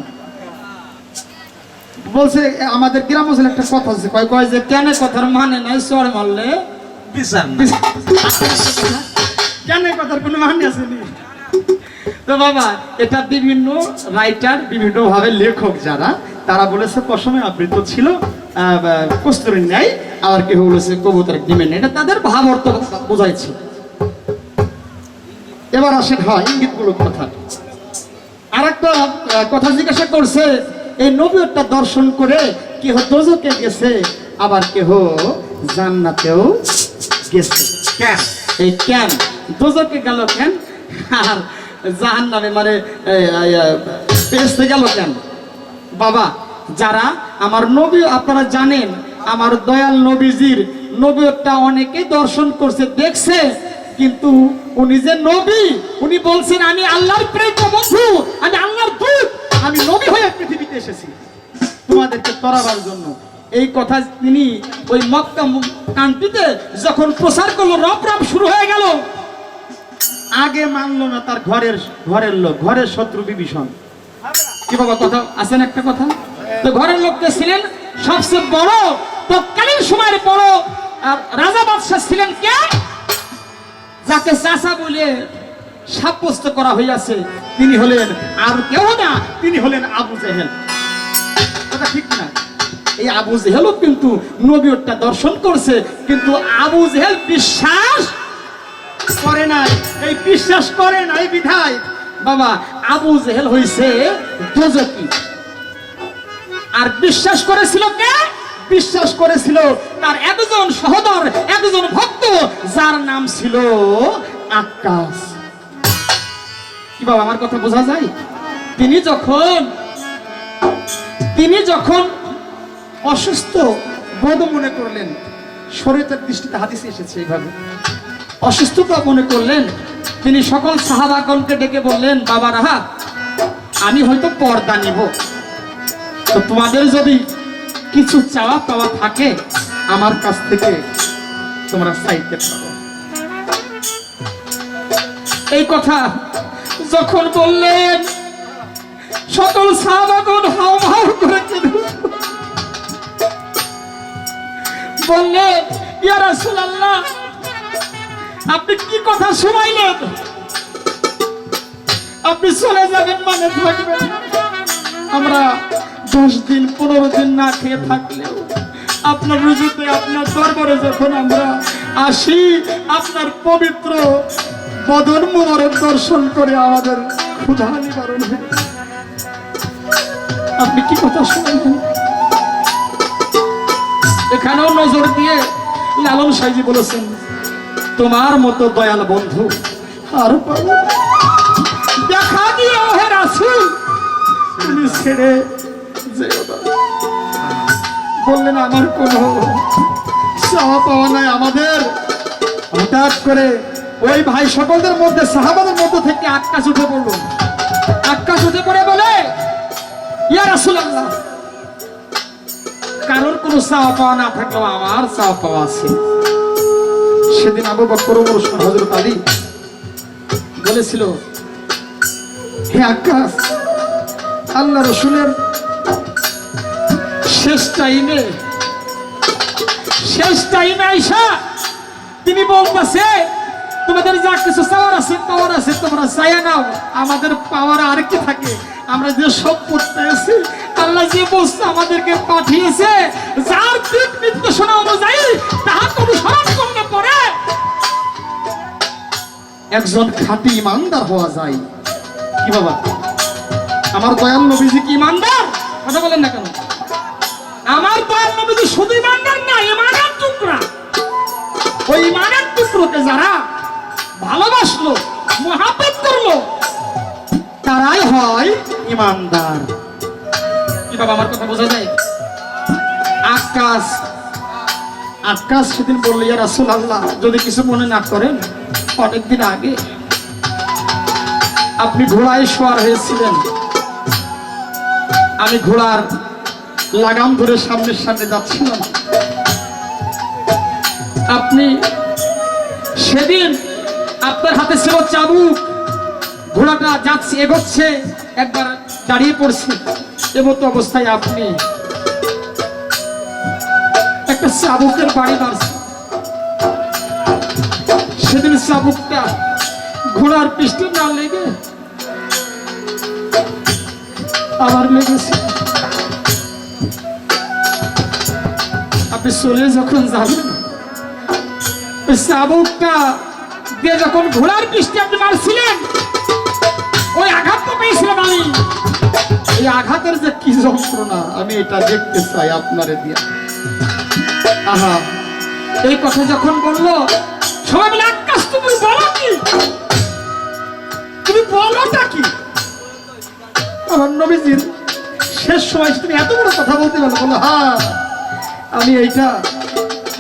বলছে আমাদের গ্রাম অঞ্চলে একটা কথা আছে, কয় যে কেন কথার মানে নাই, সর মারলে বিচার না। কেন কথার কোনো মানে আসেনি। তো বাবা এটা বিভিন্ন রাইটার, বিভিন্ন ভাবে লেখক যারা, তারা বলেছে পশমে আবৃত ছিল কস্তুরীর ন্যায়, আবার কেউ বলেছে কবুতরের ডিমের ন্যায়। এটা তাদের ভাব অর্থ বোঝাইছে। এবার আসেন হয় ইঙ্গিতমূলক কথা। আর একটা কথা জিজ্ঞাসা করছে, এই নবীটা দর্শন করে কেহ দোজকে গেছে, আবার কেহ জান্নাতেও গেছে। কেন? এই কেন দোজকে গেল কেন আর জাহান্নামে মানে বেহেশতে গেল কেন? বাবা যারা আমার নবী, আপনারা জানেন আমার দয়াল নবীজির নবীটা অনেকে দর্শন করছে, দেখছে, কিন্তু উনি যে নবী, উনি বলছেন আমি আল্লাহর প্রেরিত বন্ধু, আমি আল্লাহর দূত, আমি নবী হয়ে পৃথিবীতে এসেছি তোমাদেরকে তরাবার জন্য। এই কথা তিনি ওই মক্কা কান্ট্রিতে যখন প্রচার করলো, রব শুরু হয়ে গেল। আগে মানলো না তার ঘরের লোক, ঘরের শত্রু বিভীষণ। কি বাবা কথা আছেন একটা কথা? তো ঘরের লোককে ছিলেন সবচেয়ে বড় তৎকালীন সময়ের বড় রাজা বাদশাহ ছিলেন কে? যাকে চাচা বলে সাব্যস্ত করা হইয়াছে, তিনি হলেন আর কেউ না, তিনি হলেন আবু জেহেল। কথা ঠিক না? এই আবু জেহেলও কিন্তু নবীরটা দর্শন করছে, কিন্তু আবু জেহেল বিশ্বাস করে নাই। এই বিশ্বাস করে নাই বিধায় বাবা আবু জেহেল হইছে দোজখী। আর বিশ্বাস করেছিল কে? বিশ্বাস করেছিল তার একজন সহোদর, একজন ভক্ত, যার নাম ছিল আক্কাস। কি বাবা আমার কথা বোঝা যায়? তিনি যখন অসুস্থ বোধ মনে করলেন, শরীয়তের দৃষ্টিতে হাদিসে এসেছে এইভাবে, অসুস্থতা মনে করলেন, তিনি সকল সাহাবাগণকে ডেকে বললেন, বাবারা আমি হয়তো পর্দা নিব, তো তোমাদের যদি কিছু চাওয়া পাওয়া থাকে আমার কাছ থেকে তোমরা চাইতে পারো। এই কথা যখন বললেন সকল সাহাবাগণ হাও হাও করে বললেন, ইয়া রাসূলুল্লাহ আপনি কি কথা শুনাইলেন? আপনি চলে যাবেন মানে থাকবেন না। আমরা 10 দিন 15 দিন না খেয়ে থাকলেও আপনার রুজুতে, আপনার দরবারে যখন আমরা আসি, আপনার পবিত্র বদন মোবারক দর্শন করে আমাদের ক্ষুধা নিবারণ হয়। আপনি কি কথা শুনলেন? এখানেও নজর দিয়ে লালন সাইজি বলেছেন, তোমার মতো দয়াল বন্ধু আর পাবো না। দেখা দিয়ে হে রাসূল তুমি ছেড়ে যেও না। বললেন আমার কোনো চাওয়া পাওয়া নাই আমাদের। হঠাৎ করে ওই ভাই সকলদের মধ্যে, সাহাবাদের মধ্যে থেকে আক্কাস উঠে পড়ল। আক্কাস উঠে পড়ে বলে, ইয়া রাসূলুল্লাহ কারোর কোনো চাওয়া পাওয়া না থাকলেও আমার চাওয়া পাওয়া আছে। সেদিন আবু বকর, ওমর, ওসমান, হযরত আলী বলেছিল, হে আক্কাস আল্লাহ রাসূলের শেষ টাইমে আইসা তিনি বলতেছে, তোমাদের যা কিছু চাওয়ার আছে তোমরা চাইয়া নাও, আমাদের পাওয়ার আর কি থাকে? আমরা যে সম্পদ পেয়েছি, আল্লাহ যে বস্তু আমাদেরকে পাঠিয়েছে, যার দিক নির্দেশনা অনুযায়ী তাহা অনুসরণ করলে পরে একজন খাঁটি ইমানদার হওয়া যায়। কি বাবা আমার দয়াল নবীজি কি ইমানদার? কথা বলেন না কেন? আমার দয়াল নবীজি শুধু ইমানদার না, ইমানের টুকরা। ওই ইমানের টুকরোকে যারা ভালোবাসলো, মহাব্বত করলো, তারাই হয় ইমানদার। কি বাবা আমার কথা বোঝা যায়? আক্কাস সেদিন বলল, ইয়া রাসূলুল্লাহ যদি কিছু মনে না করেন, অনেকদিন আগে আপনি ঘোড়ায় সওয়ার হয়েছিলেন, আমি ঘোড়ার লাগাম ধরে সামনে যাচ্ছিলাম, আপনি সেদিন আপনার হাতে ছিল চাবুক, ঘোড়াটা যাচ্ছে এগোচ্ছে, একবার দাঁড়িয়ে পড়ছে, এমতো অবস্থায় আপনি একটা চাবুকের বাড়ি মারছেন। সেদিন চাবুকটা ঘোড়ার পৃষ্ঠে না লেগে আবার লেগেছে। আপনি চলে যখন যাবেন, ওই চাবুকটা দিয়ে যখন ঘোড়ার পৃষ্ঠে আপনি মারছিলেন, ওই আঘাত তো পেয়েছিলাম আমি। এই আঘাতের যে কি যন্ত্রণা আমি এটা দেখতে চাই আপনারে দিয়া। আহা এই কথা যখন বললো, সবাই বলে, আক্কাস তুমি বলো কি? তুমি বলোটা কি? আমার নবীজির শেষ সময় তুমি এত বড় কথা বলতে পারো? বলো, হ্যাঁ আমি এইটা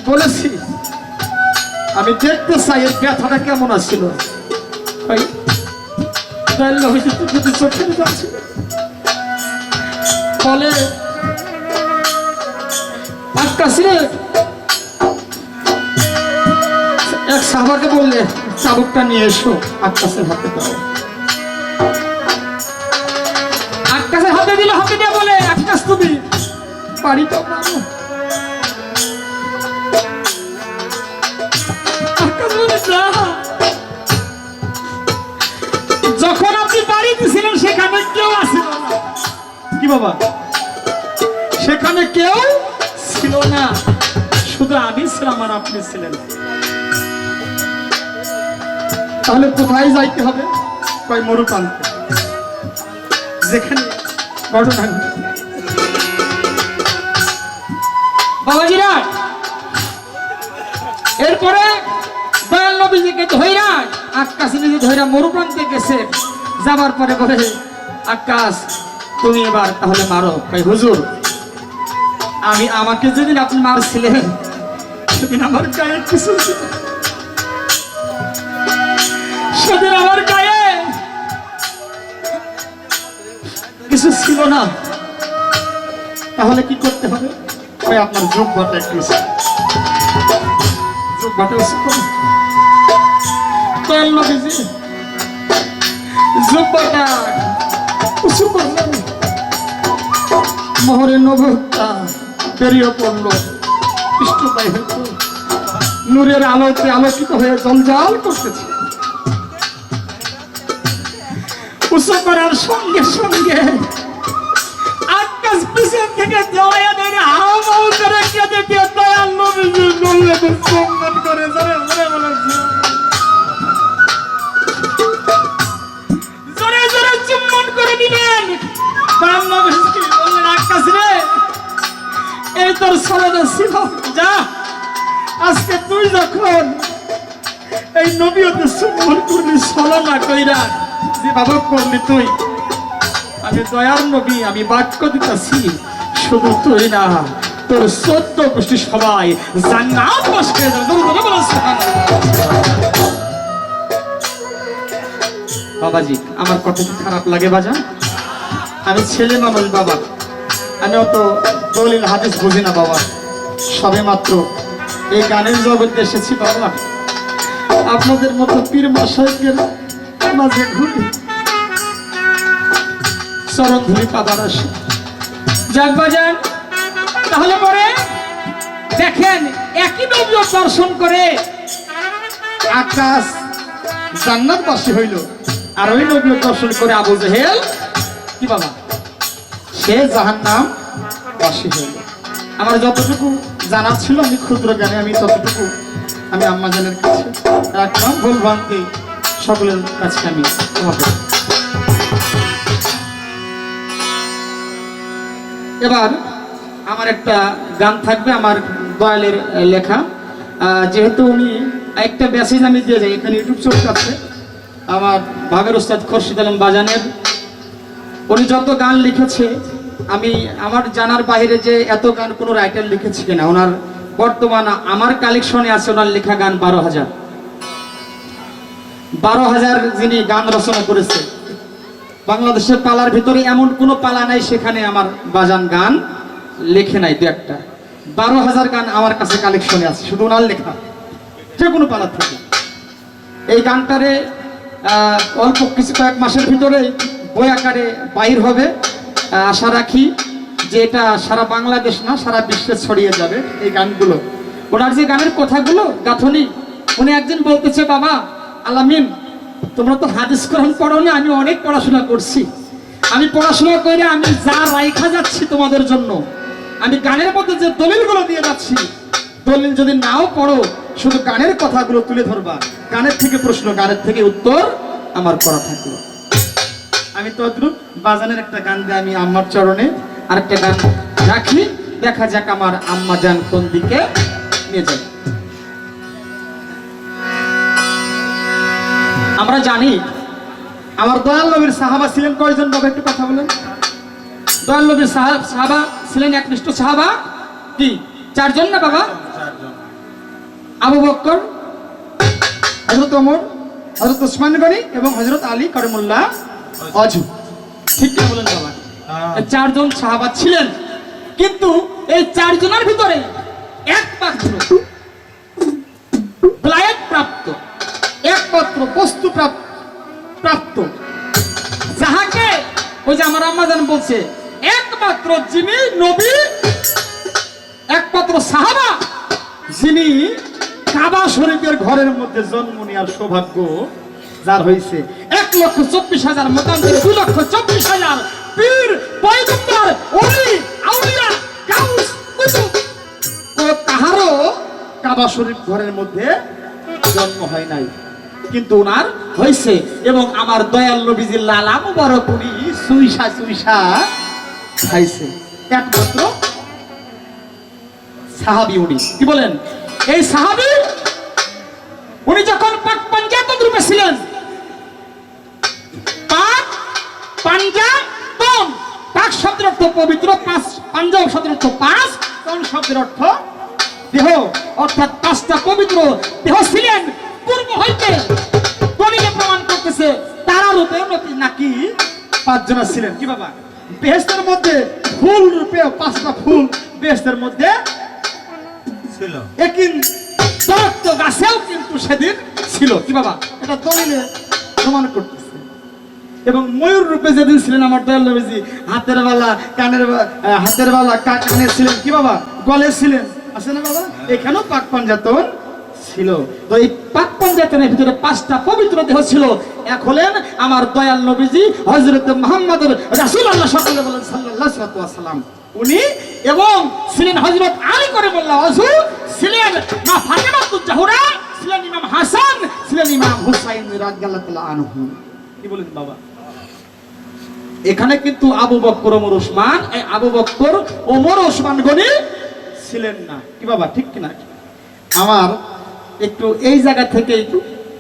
বলেছি, আমি দেখতে চাই এর ব্যথাটা কেমন আসছিল। চোখে যাচ্ছে ফলে আক্কাস রে, এক সাহাবাকে বললে চাবুকটা নিয়ে এসো, আক্কাসের হাতে দাও। আক্কাসের হাতে দিলে, হাতে দিয়ে বলে, আক্কাস তুমি বাড়িটা মারো। যখন আপনি বাড়ি দিয়েছিলেন সেখানে কেউ আসে কি বাবা? সেখানে ভিতরে কেউ ছিল না, শুধু আমি ছিলাম আর আপনি ছিলেন। তাহলে কোথায় যাইতে হবে? কয় মরুপ্রান্তে, যেখানে ঘটনা ঘটে। বাবাজিরা এরপরে দয়াল নবীজিকে ধইরা আকাশ নিজে ধইরা মরুপ্রান্তে গেছে। যাবার পরে বলে, আকাশ তুমি এবার তাহলে মারো। কই হুজুর, আমাকে যেদিন আপনি মারছিলেন সেদিন আমার গায়ে কিছু ছিল, সেদিন আমার গায়ে কিছু ছিল না। তাহলে কি করতে হবে? ওই আপনার যোগ্যতা একটু যোগ্যতা উচিত করুন। দয়াল নবীজি জুব্বাটা উঁচু করলেন, মোহরে নবুয়তটা বেরিয়ে পড়লো, পৃষ্ঠটাই হয়তো নূরের আলোতে আলোকিত হয়ে জঞ্জাল করতেছে। উঁচু করার সঙ্গে সঙ্গে আকাশ পিছন থেকে জড়াইয়া ধরে হাও মাও করে কেঁদে দিয়ে দয়াল নবীজি বললেন, সম্মান করে জোরে জোরে বলেছে, জোরে জোরে চুম্বন করে দিলেন। দয়াল নবীজি বললেন, আকাশ রে, এই তোর সলাটা ছিল, যা আজকে তুই যখন এই নবীতে চুম্বন করবি সলানা কইরা যেভাবে করলি তুই, আমি দয়ার নবী, আমি বাক্য দিতেছি, শুধু তুই না, তোর 14 গোষ্ঠী সবাই জান্নাত বাস করে যাবে। বাবাজি, আমার কথা কি খারাপ লাগে বাজান? আমি ছেলে মানুষ বাবা, আমি অত দলিল হাদিস বুঝি না বাবা, সবে মাত্র এই গানের জগতে এসেছি বাবা। আপনাদের মতো পীর মাশায়েখের মাঝে ঘুরি, চরণ ধুলি পাবার আসে। যাক বাজান, তাহলে পরে দেখেন একই নবী দর্শন করে আকাশ জান্নাতবাসী হইল, আর ওই নবী দর্শন করে আবু জেহেল কি বাবা, সে জাহান্নাম বাসী হইল। আমার যতটুকু জানার ছিল আমি ক্ষুদ্র জ্ঞানে আমি ততটুকু আমি আম্মা জানের কাছে রাখলাম, ভুল ভ্রান্তি সকলের কাছে আমি ক্ষমা করি। এবার আমার একটা গান থাকবে আমার দয়ালের লেখা, যেহেতু উনি একটা মেসেজ আমি দিয়ে যাই, এখানে ইউটিউব চলতে আছে আমার ভাবের ওস্তাদ খোরশিদ আলম বাজানের, উনি যত গান লিখেছে আমি আমার জানার বাইরে যে এত গান কোনো রাইটার লিখেছে কিনা, ওনার বর্তমান আমার কালেকশনে আছে ওনার লেখা গান 12,000 যিনি গান রচনা করেছে। বাংলাদেশের পালার ভিতরে এমন কোনো পালা নাই সেখানে আমার বাজান গান লেখে নাই, দু একটা। 12,000 গান আমার কাছে কালেকশনে আছে, শুধু ওনার লেখা, যে কোনো পালার থেকে। এই গানটারে অল্প কিছু কয়েক মাসের ভিতরে বই আকারে বাইর হবে, আশা রাখি যে এটা সারা বাংলাদেশ না সারা বিশ্বে ছড়িয়ে যাবে এই গানগুলো। ওনার যে গানের কথাগুলো গাঁথনি, উনি একদিন বলতেছে, বাবা আলামিন তোমরা তো হাদিস কোরআন পড়ো না, আমি অনেক পড়াশোনা করছি, আমি পড়াশোনা করে আমি যা রাইখা যাচ্ছি তোমাদের জন্য, আমি গানের মধ্যে যে দলিলগুলো দিয়ে যাচ্ছি, দলিল যদি নাও পড়ো শুধু গানের কথাগুলো তুলে ধরবা, গানের থেকে প্রশ্ন গানের থেকে উত্তর আমার করা থাকলো। আমি তদ্রুপ বাজানের একটা গান দিয়ে আমি আম্মার চরণে আরেকটা গান রাখি, দেখা যাক আমার আম্মা জান কোন দিকে নিয়ে যায়। আমরা জানি আমার দয়াল নবীর সাহাবা ছিলেন কয়জন বাবা, একটু কথা বলেন। দয়াল নবীর সাহাবা ছিলেন একনিষ্ঠ সাহাবা কি 4 জন না বাবা? আবু বকর, হযরত ওমর, হযরত ওসমান গনি এবং হযরত আলী করিমুল্লাহ অজু, ঠিক কি বলেন বাবা? 4 জন সাহাবা ছিলেন, কিন্তু এই 4 জনের ভিতরে একমাত্র বিলায়েত প্রাপ্ত, একমাত্র বস্তু প্রাপ্ত যাহাকে ওই যে আমার আম্মা জান বলছে একমাত্র যিনি নবী, একমাত্র সাহাবা যিনি কাবা শরীফের ঘরের মধ্যে জন্ম নেওয়ার সৌভাগ্য যার হয়েছে, 1,24,000 মতান্তরে 2,24,000 পীর পয়গম্বর ওলি আউলিয়া গাউস কাবা শরীফ ঘরের মধ্যে জন্ম হয় নাই, কিন্তু ওনার হয়েছে। এবং আমার দয়াল নবীজি লালা মুবারক উনি সুইসা সুইসা খাইছে। একমাত্র সাহাবী উনি, কি বলেন? এই সাহাবী উনি যখন পাক পাঞ্জাতন রূপে ছিলেন, পাক পাঞ্জাতন, পাক শব্দের অর্থ পবিত্র, পাঞ্জাব শব্দের অর্থ পাঁচ, তন শব্দের অর্থ দেহ, অর্থাৎ পাঁচটা পবিত্র দেহ ছিলেন পূর্ব হইতে। দলিলে প্রমাণ করতেছে তারা রূপে নাকি পাঁচজনা ছিলেন। কি বাবা? বেহেশতের মধ্যে ফুল রূপে পাঁচটা ফুল বেহেশতের মধ্যে ছিল, একই দরক্ত গাছেও কিন্তু সেদিন ছিল। কি বাবা? এটা দলিলে প্রমাণ করতেছে। এবং ময়ূর রূপে যেদিন ছিলেন আমার দয়াল নবীজি, হাতের বালা কানে ছিলেন, কি বাবা? গলে ছিলেন, আছে না বাবা? এখানেও পাক পাঞ্জাতন ছিল। তো এই পাক পাঞ্জাতনের ভিতরে পাঁচটা পবিত্র দেহ ছিল। এক হলেন আমার দয়াল নবীজি হযরত মুহাম্মদ রাসূলুল্লাহ সাল্লাল্লাহু আলাইহি ওয়াসাল্লাম উনি, এবং ছিলেন হযরত আলী করিমুল্লাহ ওয়াজহু, ছিলেন মা ফাতেমাতুজ জাহরা, ছিলেন ইমাম হাসান, ছিলেন ইমাম হুসাইন রাদিয়াল্লাহু তাআলা আনহু। কি বলেন বাবা? এখানে কিন্তু আবু বকর ওমর ওসমান, এই আবু বকর ওমর ওসমান গনি ছিলেন না। কি বাবা? ঠিক কিনা? আমার একটু এই জায়গা থেকে একটু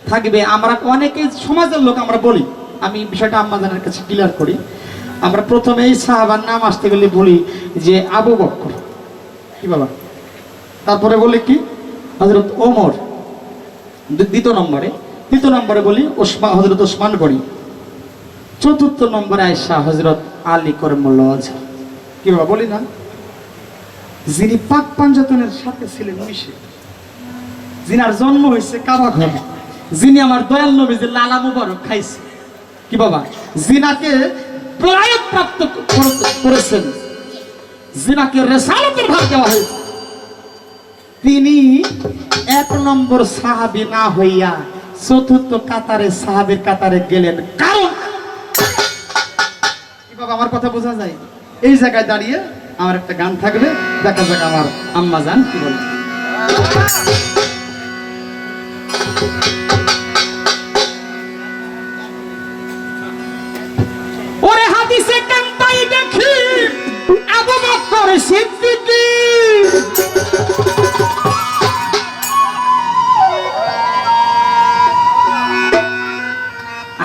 থাকবে, আমরা অনেকে সমাজের লোক আমরা বলি, আমি বিষয়টা আম্মাজানের কাছে ক্লিয়ার করি। আমরা প্রথমে এই সাহাবার নাম আসতে গেলে বলি যে আবু বকর, কি বাবা? তারপরে বলি কি হযরত ওমর, দ্বিতীয় নম্বরে বলি হযরত ওসমান গনি, চতুর্থ নম্বরে আয়েশা হযরত আলী করিমুল্লাহ ওয়াজহু। কি বাবা বলি না? যিনি পাক পাঞ্জাতনের সাথে ছিলেন মিশে, যিনার জন্ম হয়েছে কাবা ঘরে, যিনি আমার দয়াল নবীজি লালা মুবারক খাইছে, কি বাবা? যিনাকে বেলায়েত প্রাপ্ত করেছেন, যিনাকে রিসালাতের ভার দেওয়া হয়েছে, তিনি এক নম্বর সাহাবী না হইয়া চতুর্থ কাতারে সাহাবীর কাতারে গেলেন। কারণ কি বাবা আমার কথা বোঝা যায়? এই জায়গায় দাঁড়িয়ে আমার একটা গান থাকবে, দেখা যাক আমার আম্মা জান কি বলে। ওরে হাদিসে কান্তাই দেখি আবু বকর সিদ্দিকী,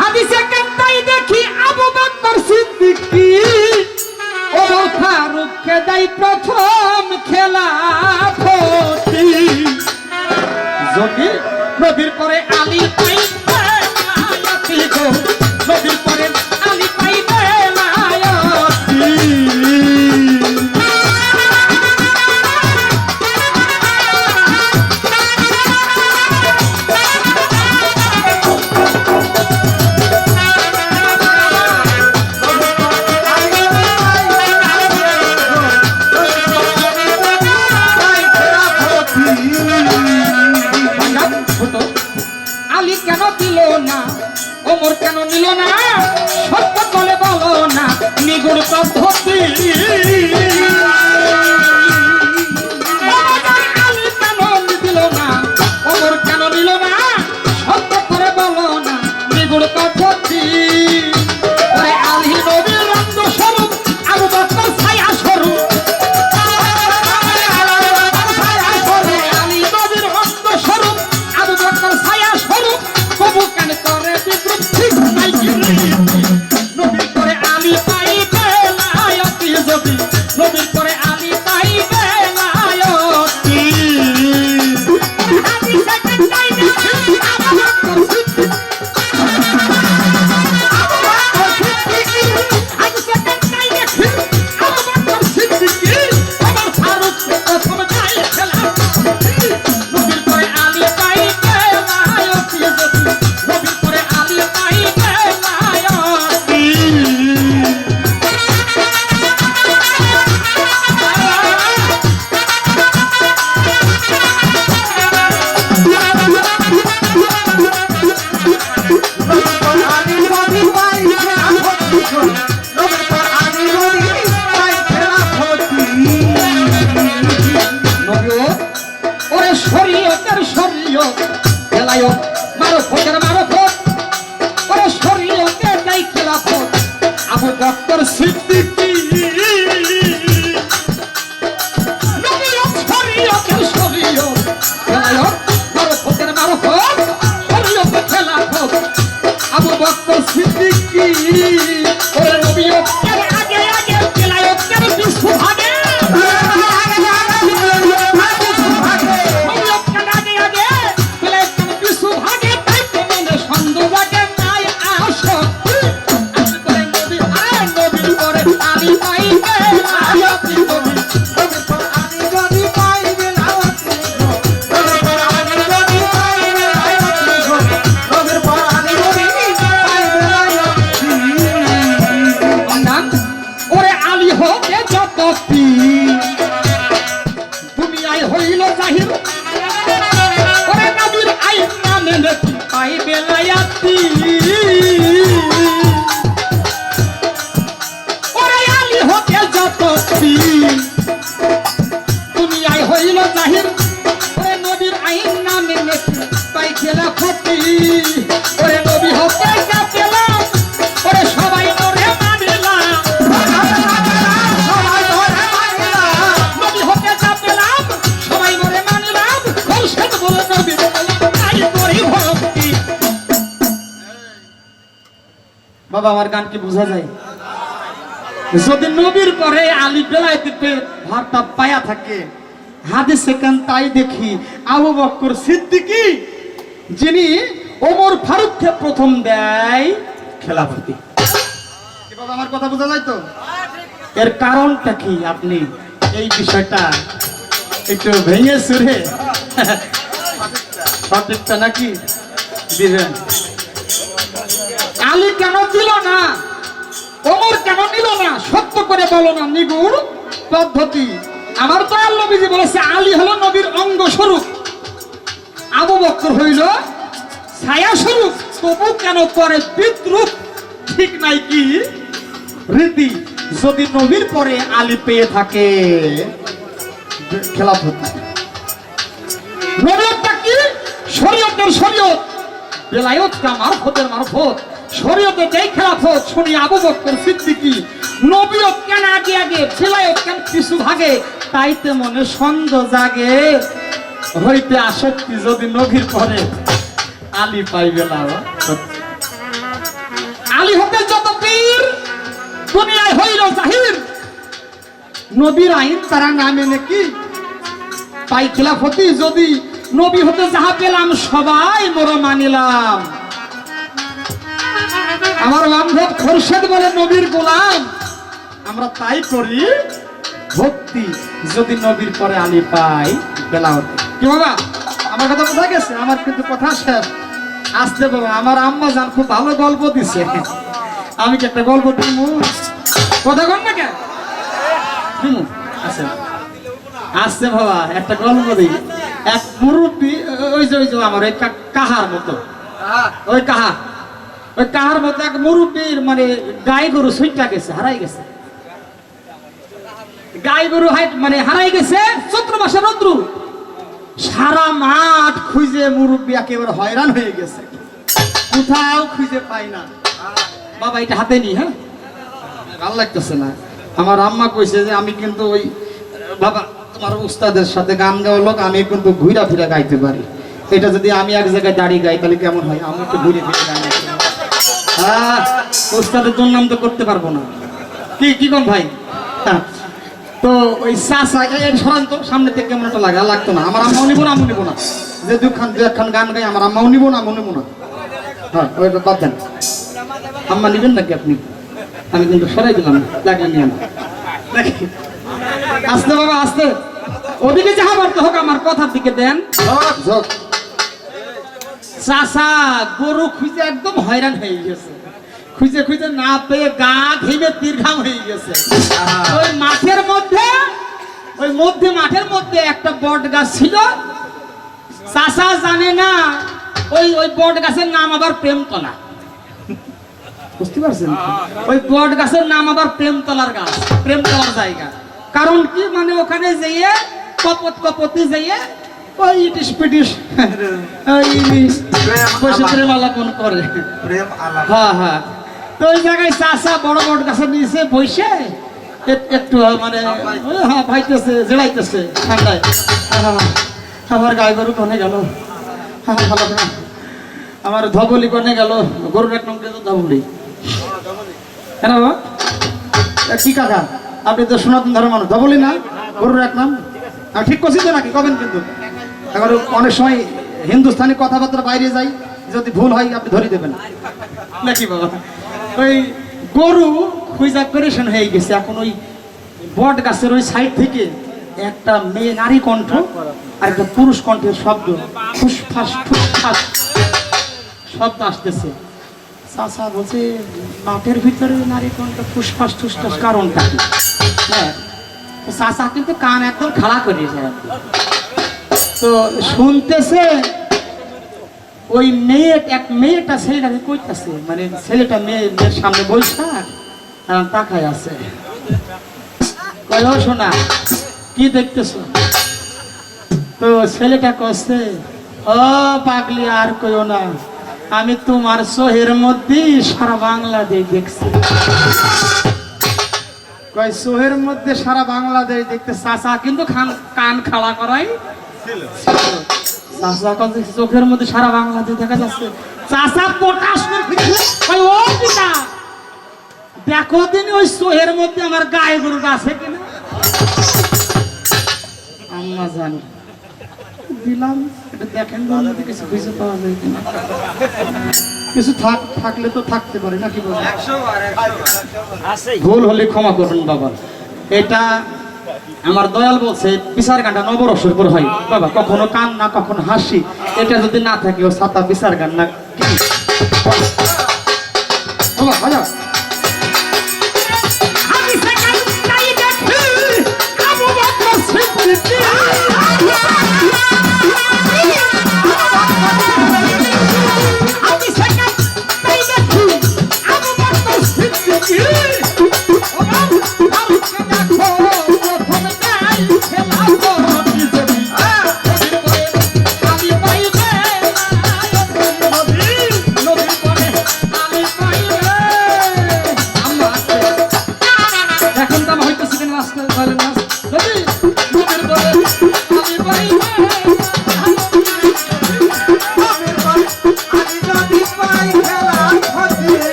হাদিসে কান্তাই দেখি আবু বকর সিদ্দিকী, ওমর ফারুককে দেয় প্রথম খেলাফতি। যদি নবীর পরে আলী পাইবে নায়াতি গো, নবীর পরে আলী পাইবে নায়াতি। আলী কেন দিল না, ওমর কেন নিল না, সত্য বলে বলো না, নিগুড় পদ্ধতি। আলী কেন দিল না, ওমর কেন নিল না, সত্য করে বলো না, নিগুড় পদ্ধতি। আলী নবীর রক্ত স্বরূপ, আবু বকর ছায়া স্বরূপ, আলী নবীর রক্ত স্বরূপ, আবু বকর ছায়া স্বরূপ, কবু কেন করে বিদ্রুপ, ঠিক নাই কি নবীর করে আলী পাইবে নায়াতি। সিদ্দিকী নবীয়ত শরীয়তের শরীয়ত বেলায়ত মারফতের মারফত শরীয়তের খেলাফত আবু বকর সিদ্দিকী ওরে নবীয়তের আগে আগে বেলায়তের পিছু ভাগে নবীয়তের আগে আগে বেলায়তের পিছু ভাগে তাই তো মনে সন্দেহ জাগে নাই আসক্তি আমি করে নবী আর নবীর পরে আমি পাইবে আয়াতি নবী নবীর পর আমি নবী পাইবে আয়াতি নবীর পর আমি নবী পাইবে আয়াতি নবীর পর আমি নবী পাইবে আয়াতি নাম ওরে আলী হোকে যত পীর দুনিয়ায় হইল জাহির ওরে নবীর আইন না মেনে পাইবে আয়াতি ওরে আলী হোকে যত পীর দুনিয়ায় হইল জাহির ওরে নবীর আইন না মেনে পাই খেলাফতি ওরে নবী হোকে যা পেলাম ওরে সবাই ওরে মানিলাম নবী হোকে যা পেলাম সবাই ওরে মানিলাম খোরশেদ বলে নবী তাই করি ভক্তি বাবা আমার গান কি বোঝা যায় যদি নবীর পরে আলী বেলায়েতে ভারটা পায়া থাকে হাদিসে কান তাই দেখি আবু বকর সিদ্দিকী যিনি ওমর ফারুককে প্রথম দেয় খেলাফতি কি বাবা আমার কথা বোঝা যায় তো এর কারণটা কি আপনি এই বিষয়টা একটু ভেঙে সুরে সঠিকটা নাকি দিবেন আলী কেন দিল না ওমর কেন নিল না সত্য করে বলো না নিগুড় পদ্ধতি আমার তো নবীজি বলেছে আলী হলো নবীর অঙ্গ স্বরূপ আবু বকর হইল ছায়া স্বরূপ তবু কেন করে বিদ্রুপ ঠিক নাই কি রীতি যদি নবীর পরে আলী পেয়ে থাকে খেলাফত নবীয়তটা কি শরীয়তের শরীয়ত বেলায়েতটা মারফতের মারফত শরীয়তে যেই খেলাফত শুনি আবু বকর সিদ্দিকী নবীয়ত কেন আগে আগে বেলায়েত কেন পিছু ভাগে তাইতে মনে সন্দেহ জাগে হইতে আসক্তি যদি নবীর পরে আলী পাইবে না আলী হতে যত পীর দুনিয়ায় হইল জাহির নবীর আইন তারা না মেনে কি পাই খেলাফতি যদি নবী হতে যাহা পেলাম সবাই মোরা মানিলাম আমার বান্ধব খোরশেদ বলে নবীর গোলাম আমরা তাই করি ভক্তি যদি নবীর পরে আলী পাই বেলায়েত কি বাবা আমার কথা বোঝা গেছে আমার কিন্তু কথা শেষ আসতে বাবা আমার আম্মা জান খুব ভালো গল্প দিছে আমি কি একটা গল্প দিব কথা কন না কেন দিমু আচ্ছা আসছে বাবা একটা গল্প দিই এক মুরব্বী ওই যে আমার ওই কাহার মতো ওই কাহার মতো এক মুরব্বীর মানে গাই গরু সুইটা গেছে হারাই গেছে গাই গরু মানে হারাই গেছে চৈত্র মাসের রৌদ্র সারা মাঠ খুঁজে মুরব্বী একেবারে হয়রান হয়ে গেছে কোথাও খুঁজে পাই না বাবা এটা হাতে নি হ্যাঁ ভালো লাগতেছে না আমার আম্মা কইছে যে আমি কিন্তু ওই বাবা তোমার উস্তাদের সাথে গান গাওয়ার লোক আমি কিন্তু ঘুরা ফিরা গাইতে পারি এটা যদি আমি এক জায়গায় দাঁড়িয়ে গাই তাহলে কেমন হয় আমি একটু ঘুরে ফিরে গাই হ্যাঁ উস্তাদের জন্য আমি তো করতে পারবো না কি কোন ভাই হ্যাঁ তো ওই চাষা এর সরান্ত সামনে থেকে কেমন একটা লাগে লাগতো না আমার আম্মাও নিবো না আমি নিবো না যে দুখান গান গাই আমার আম্মাও নিবো না আমি নিবো না হ্যাঁ ওইটা বাদ দেন আম্মা নিবেন নাকি আপনি আমি কিন্তু সরাই দিলাম লাগলে নিয়ে আস্তে বাবা আস্তে ওদিকে যাহা বাড়তে হোক আমার কথার দিকে দেন চাষা গরু খুঁজে একদম হয়রান হয়ে গেছে খুঁজে খুঁজে না পেয়ে গা ঘেমে দীর্ঘাম হয়ে গেছে ওই মাঠের মধ্যে একটা বট গাছ ছিল চাষা জানে না ওই বট গাছের নাম আবার প্রেমতলা বুঝতে পারছেন ওই বট গাছের নাম আবার প্রেমতলার গাছ প্রেমতলার জায়গা কারণ কি মানে ওখানে যেয়ে কপতি যেয়ে ওই ইটিস পিটিস প্রেম আলাপন করে হ্যাঁ তো ওই জায়গায় চাষা বড় বড় গাছের নিচে বসে একটু মানে ভাইতেছে জেলাইতেছে ঠান্ডায়। আমার গায়ে গরু কনে গেল, ভালো না, আমার ধবলি কনে গেল, গরুর এক নাম কিন্তু ধবলি। কেন বাবা? কি কাকা, আপনি তো সনাতন ধর্মের মানুষ, ধবলি না গরুর এক নাম? আমি ঠিক করছি তো নাকি? কবেন কিন্তু এখন অনেক সময় হিন্দুস্তানি কথাবার্তা বাইরে যাই, যদি ভুল হয় আপনি ধরে দেবেন নাকি বাবা? ওই গরু খুঁজা অপারেশন হয়ে গেছে, এখন ওই বট গাছের ওই সাইড থেকে একটা মেয়ে নারী কণ্ঠ আর একটা পুরুষ কণ্ঠের শব্দ ফুসফাস ফুসফাস শব্দ আসতেছে। চাচা বলছে মাঠের ভিতরে নারী কণ্ঠ ফুসফাস ফুসফাস কারণটা কি? হ্যাঁ, চাচা কিন্তু কান একদম খাড়া করিয়েছে। তো শুনতেছে ওই মেয়েটা ছেলেটাকে কইতাছে, মানে ছেলেটা মেয়ের সামনে বৈশা তাকায় আছে। কয়ও শোনা কি দেখতেছো? তো ছেলেটা কচ্ছে, ও পাগলি আর কইও না, আমি তোমার শোহের মধ্যে সারা বাংলাদেশ দেখছি। কয় শোহের মধ্যে সারা বাংলাদেশ দেখতে? চাচা কিন্তু কান খাড়া করাই চাচা কাছে চোখের মধ্যে সারা বাংলাদেশ দেখা যাচ্ছে। চাচা প্রকাশ করে ও পিতা দেখো দিন ওই শোহের মধ্যে আমার গায়ে গরুটা আছে কিনা। আম্মা জানি দিলাম, এটা দেখেন কিছু খুঁজে পাওয়া যায় কিনা। কিছু থাকলে তো থাকতে পারে নাকি বলবো? ভুল হলে ক্ষমা করবেন বাবা। এটা আমার দয়াল বলছে বিচার গানটা নবরসের পর হয় বাবা, কখনো কান্না কখনো হাসি, এটা যদি না থাকে ও সাতা বিচার গান না কি বাবা?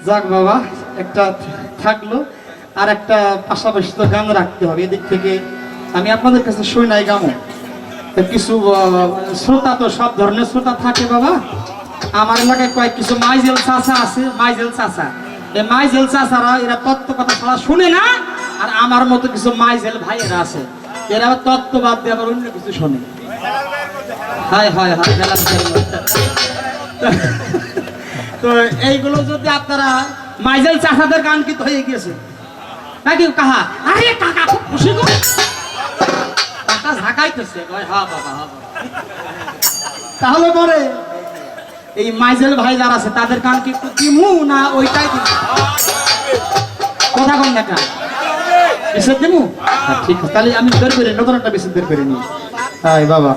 যাক বাবা, একটা থাকলো আর একটা পাশাপাশি তো গান রাখতে হবে। এদিক থেকে আমি আপনাদের কাছে শুই নাই গামো, কিছু শ্রোতা তো সব ধরনের শ্রোতা থাকে বাবা। আমার এলাকায় কয়েক কিছু মাইজেল চাচা আছে, মাইজেল চাচা, এই মাইজেল চাচারা এরা তত্ত্ব কথা ছাড়া শুনে না। আর আমার মতো কিছু মাইজেল ভাইয়েরা আছে, এরা তত্ত্ব বাদ দিয়ে আবার অন্য কিছু শোনে। হায় হায় হায়, তো এইগুলো যদি আপনারা মাইজেল চাচাদের গান কিন্তু হয়ে গিয়েছে নাকি কাহা? আরে কাকা খুব খুশি গো, কাকা ঝাঁকাইতেছে। হ্যাঁ বাবা, হ্যাঁ বাবা। তাহলে পরে এই মাইজেল ভাই যারা আছে তাদের গান কি একটু দিমু না ওইটাই দিমু? কথা কন না কা বিশেষ দিমু? ঠিক আছে, তাহলে আমি বের করে নতুন একটা বিশেষ বের করে নিই। হাই বাবা,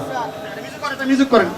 মিউজিক করেন।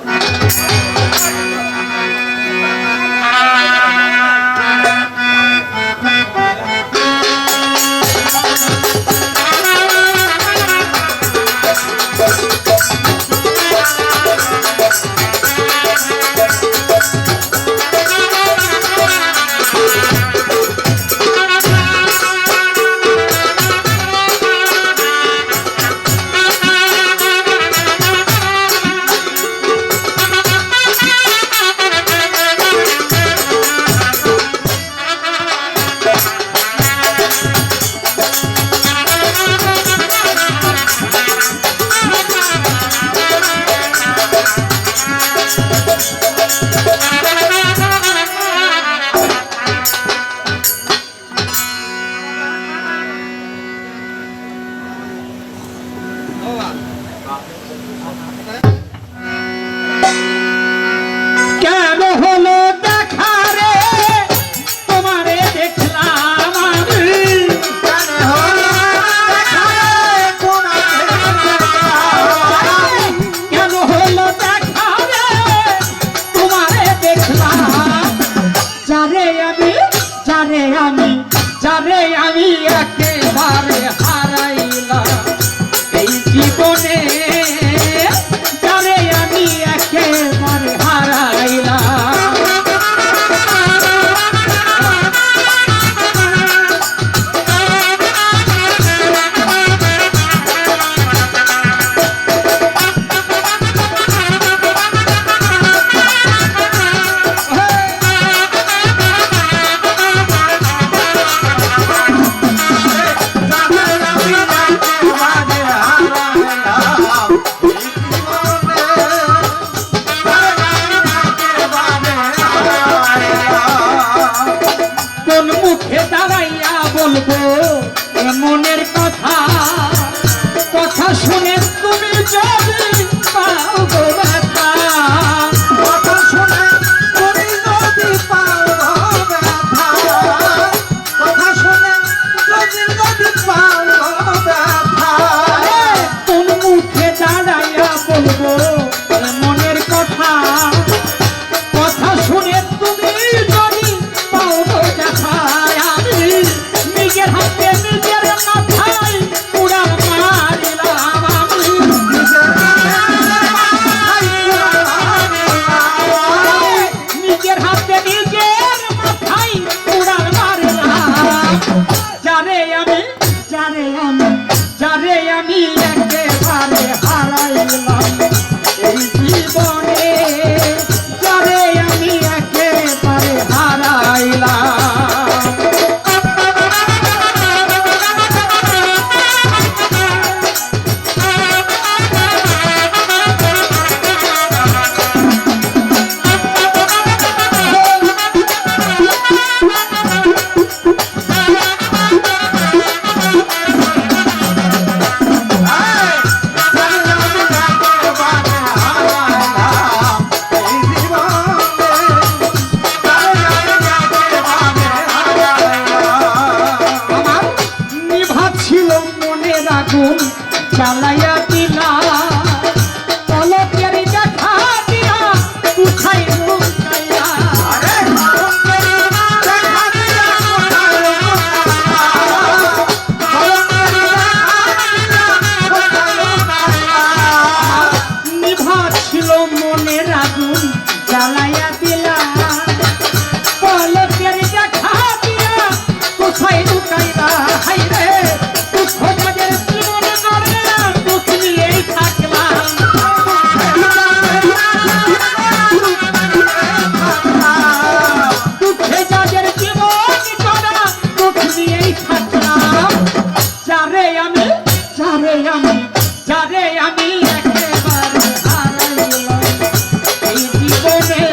জীবনে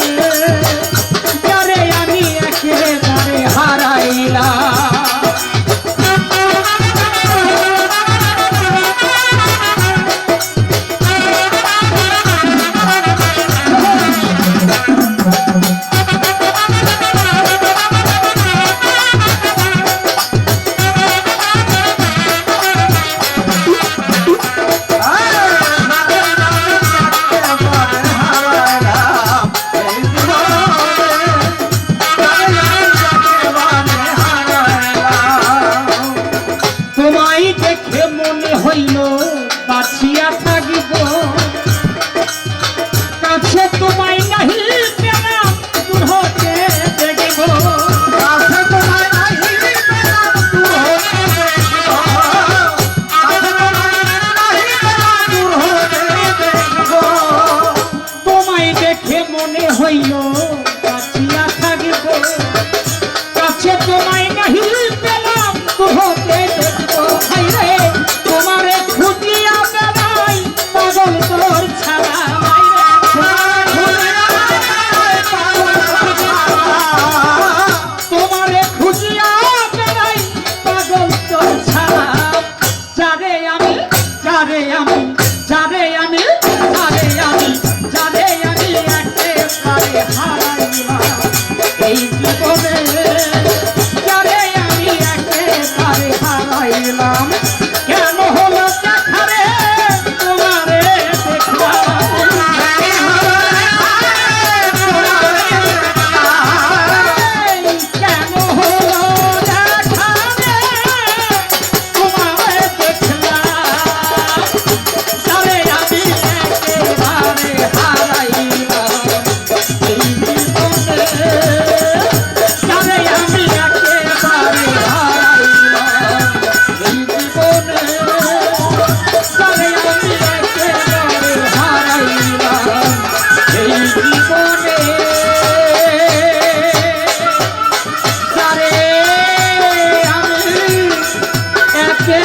যারে আমি একেবারে হারাইলাম। তোমায় দেখে মনে হইল বাঁচিয়া থাকিব, কাছে তোমায় নাহি পেলাম দূর হতে দেখিব। কাছে তোমায় নাহি পেলাম দূর হতে দেখিব, কাছে তোমায় নাহি পেলাম দূর হতে দেখিব। তোমায় দেখে মনে হইল বাঁচিয়া থাকিব, কাছে তোমায় নাহি পেলাম দূর হতে দেখিব। হায়রে তোমারে খুঁজিয়া বেড়াই পাগল তোর ছাড়া, তোমারে খুঁজিয়া বেড়াই পাগল তোর ছাড়া। যারে আমি যারে আমি যারে আমি যারে আমি যারে আমি একেবারে হারাইলাম এই জীবনে, যারে আমি একেবারে হারাইলাম। কেন হলো দেখারে তোমারে দেখলাম, কেন হলো দেখারে তোমারে দেখলাম। যারে আমি একেবারে হারাইলাম এই জীবনে, যারে আমি একেবারে হারাইলাম এই জীবনে, যারে আমি একেবারে হারাইলাম এই জীবনে, যারে আমি একেবারে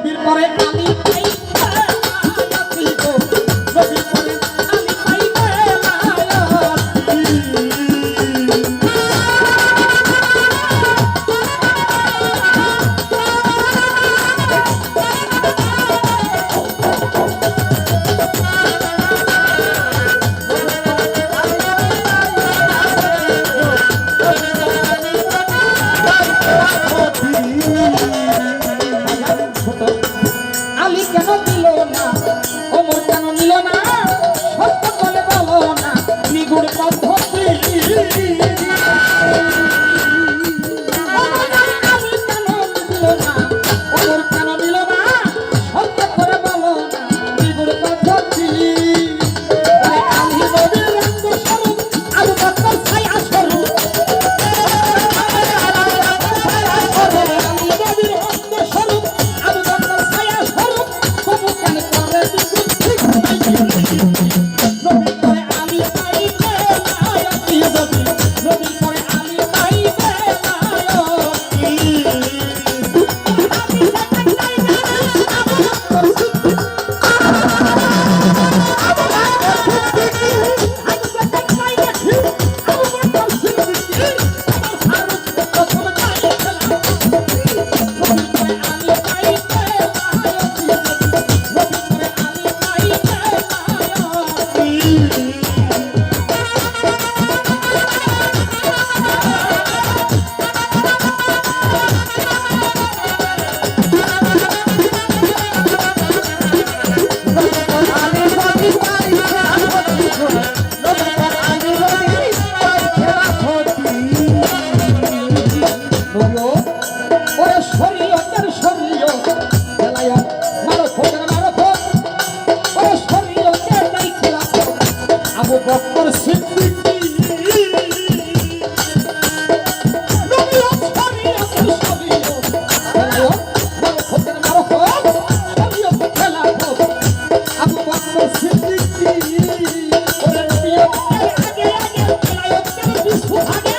নবীর পরে আলী পাইবে লায়াতি গো নবীর পরে আলী পাইবে আলী কেন দিল না ওমর কেন নিল না সত্য বলে বলো না নিগুড় পদ্ধতি আলী কেন দিল না ওমর কেন নিল না সত্য করে বলো না নিগুড় পদ্ধতি আলী নবীর রক্ত স্বরূপ আবু বকর ছায়া স্বরূপ বকর সিদ্দিকী নবী শরীয়তের শরীয়ত মারফতের মারফত শরীয়ত খেলাফত আবু বকর সিদ্দিকী ওরে নবী আগে আগে খেলায়তের বিশু আগে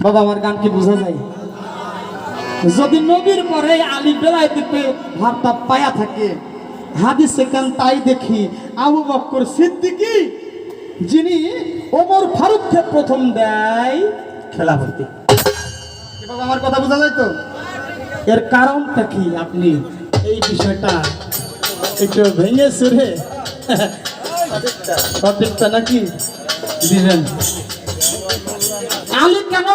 বাবা আমার গান কি বোঝা যায়? যদি নবীর পরে আলী বেলায়েতে ভাবটা পায়া থাকে হাদিসে কান তাই দেখি আবু বকর সিদ্দিকী যিনি ওমর ফারুককে প্রথম দেয় খেলাফতি। বাবা আমার কথা বোঝা যায় তো? এর কারণটা কি আপনি এই বিষয়টা একটু ভেঙে চুরে সঠিকটা নাকি দিবেন? আলী কেন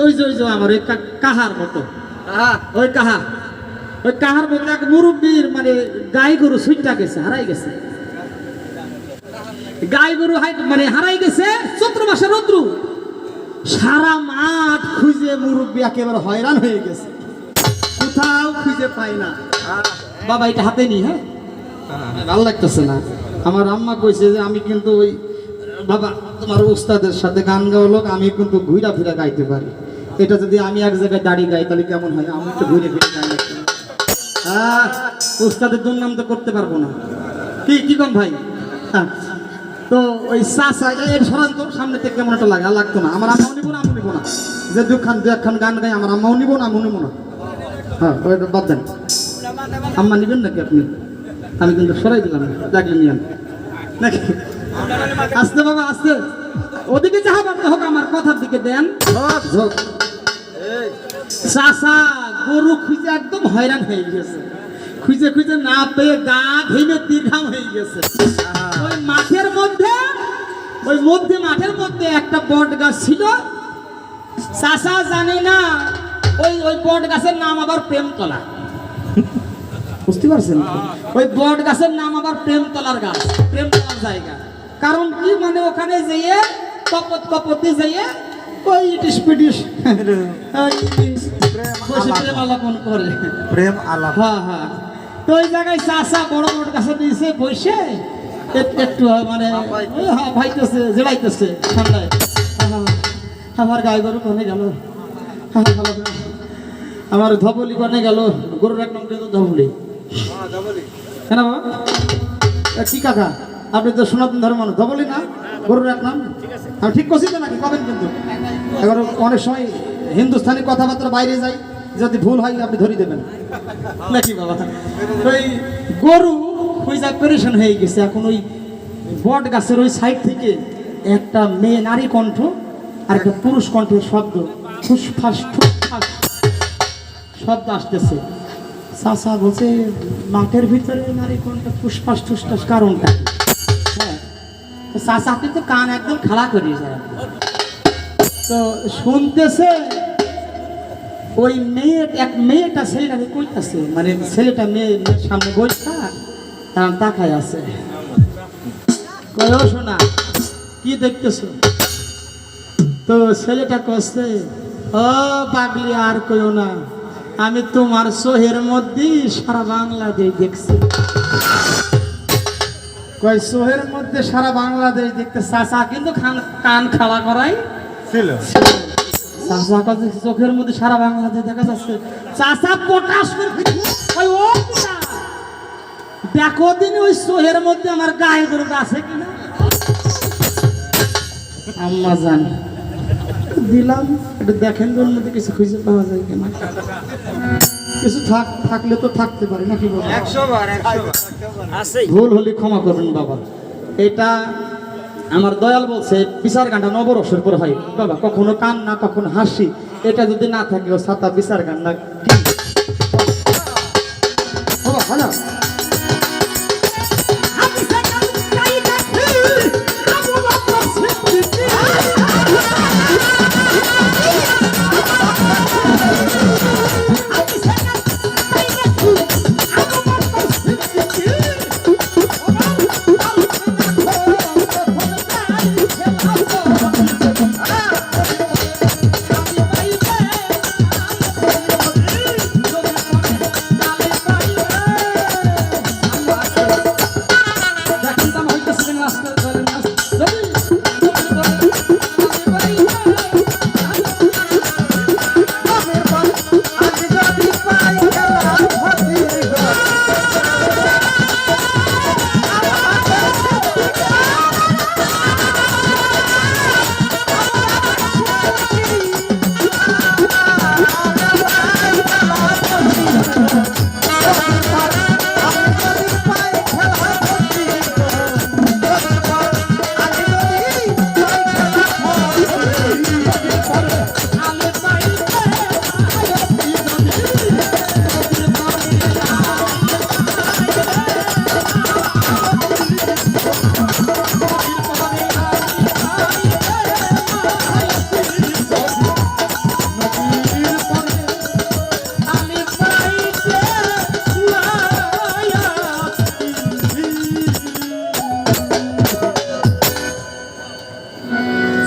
ওই যে আমার ওই কাহার মতো ওই কাহার মতো এক মুরব্বীর মানে গাই গরু সুইটা গেছে, হারাই গেছে। গাই গরু মানে হারাই গেছে চৈত্র মাসের রৌদ্র, সারা মাঠ খুঁজে মুরব্বী একেবারে হয়রান হয়ে গেছে, কোথাও খুঁজে পাই না। বাবা এটা হাতে নি, হ্যাঁ ভালো লাগতেছে না। আমার আম্মা কইছে যে আমি কিন্তু ওই বাবা তোমার উস্তাদের সাথে গান গাওয়া লোক, আমি কিন্তু ঘুরা ফিরা গাইতে পারি। এটা যদি আমি এক জায়গায় দাঁড়িয়ে গাই তাহলে কেমন হয়? আমি তো ঘুরে ফিরে গাই না। হ্যাঁ উস্তাদের দুর্নাম তো করতে পারবো না। কি কোন ভাই? হ্যাঁ তো ওই চাষা এর সরান্ত সামনে থেকে কেমন একটা লাগে, আর লাগতো না। আমার আম্মাও নিব না, আমি নিব না। যে দু একখান গান গাই আমার আম্মাও নিব না, আমিও নিব না। হ্যাঁ ওইটা বাদ দেন। আম্মা নিবেন নাকি আপনি? আমি কিন্তু সরাই দিলাম, লাগলে নিয়ে নাকি আস্তে বাবা আস্তে, ওদিকে যাহা বাবা হোক, আমার কথার দিকে দেন। চাচা গরু খুঁজে একদম হয়রান হয়ে গেছে, খুঁজে খুঁজে না পেয়ে গা ঘেমে দীর্ঘাম হয়ে গেছে। ওই মাঠের মধ্যে, ওই মাঠের মধ্যে একটা বট গাছ ছিল। চাচা জানে না ওই ওই বট গাছের নাম আবার প্রেমতলা। বুঝতে পারছেন? ওই বট গাছের নাম আবার প্রেমতলার গাছ, প্রেমতলার জায়গা। কারণ কি, মানে ওখানে যেয়ে কপতে যেয়ে ওই ইটিস পিটিস বসে প্রেম আলাপন করে, প্রেম আলাপ। হ্যাঁ হ্যাঁ। তো ওই জায়গায় চাচা বড় বড় গাছের নিচে বসে একটু মানে ভাইতেছে, জেলাইতেছে ঠান্ডায়। আমার গায়ে গরু কনে গেল, আমার ধবলি কনে গেল। গরুর এক নাম কিন্তু ধবলি। কেন বাবা? কি কাকা, আপনি তো সনাতন ধর্ম মানুষ, ধবলি না গরুর এক নাম? আমি ঠিক করছি তো নাকি? কবেন কিন্তু এবার অনেক সময় হিন্দুস্তানি কথাবার্তা বাইরে যাই, যদি ভুল হয় আপনি ধরিয়ে দেবেন নাকি বাবা? ওই গরু খুঁজা পেরেশান হয়ে গেছে। এখন ওই বট গাছের ওই সাইড থেকে একটা মেয়ে নারী কণ্ঠ আর একটা পুরুষ কণ্ঠের শব্দ, ফুসফাস ফুসফাস শব্দ আসতেছে। চাচা বলছে, মাঠের ভিতরে নারী কণ্ঠ ফুসফাস ঠুসফাস কারণটা কি? হ্যাঁ, চাচা কিন্তু কান একদম খাড়া করিয়ে যায়। তো শুনতেছে ওই মেয়েটা ছেলেটাকে কইতাছে, মানে ছেলেটা মেয়ের সামনে বইটা তাকায় আছে। কয়ও শোনা, কি দেখতেছো? তো ছেলেটা কচ্ছে, ও পাগলি আর কইও না, আমি তোমার চোহের মধ্যে সারা বাংলাদেশ দেখছি। কয় চোহের মধ্যে সারা বাংলাদেশ দেখতে? চাচা কিন্তু কান খাড়া করাই ছিল। চাচা কাছে চোখের মধ্যে সারা বাংলাদেশ দেখা যাচ্ছে। চাচা পটাশ ওই ও দেখো দিন ওই চোহের মধ্যে আমার গায়ে গরুটা আছে কিনা। আম্মা জান দিলাম, একটু দেখেন ওর মধ্যে কিছু খুঁজে পাওয়া যায় কিনা। কিছু থাকলে তো থাকতে পারে নাকি বাবা? 100 বার ভুল হলে ক্ষমা করবেন বাবা। এটা আমার দয়াল বলছে বিচার গানটা নবরসের পর হয় বাবা, কখনো কান্না কখনো হাসি, এটা যদি না থাকে ও সাতা বিচার গান না বাবা। ভালো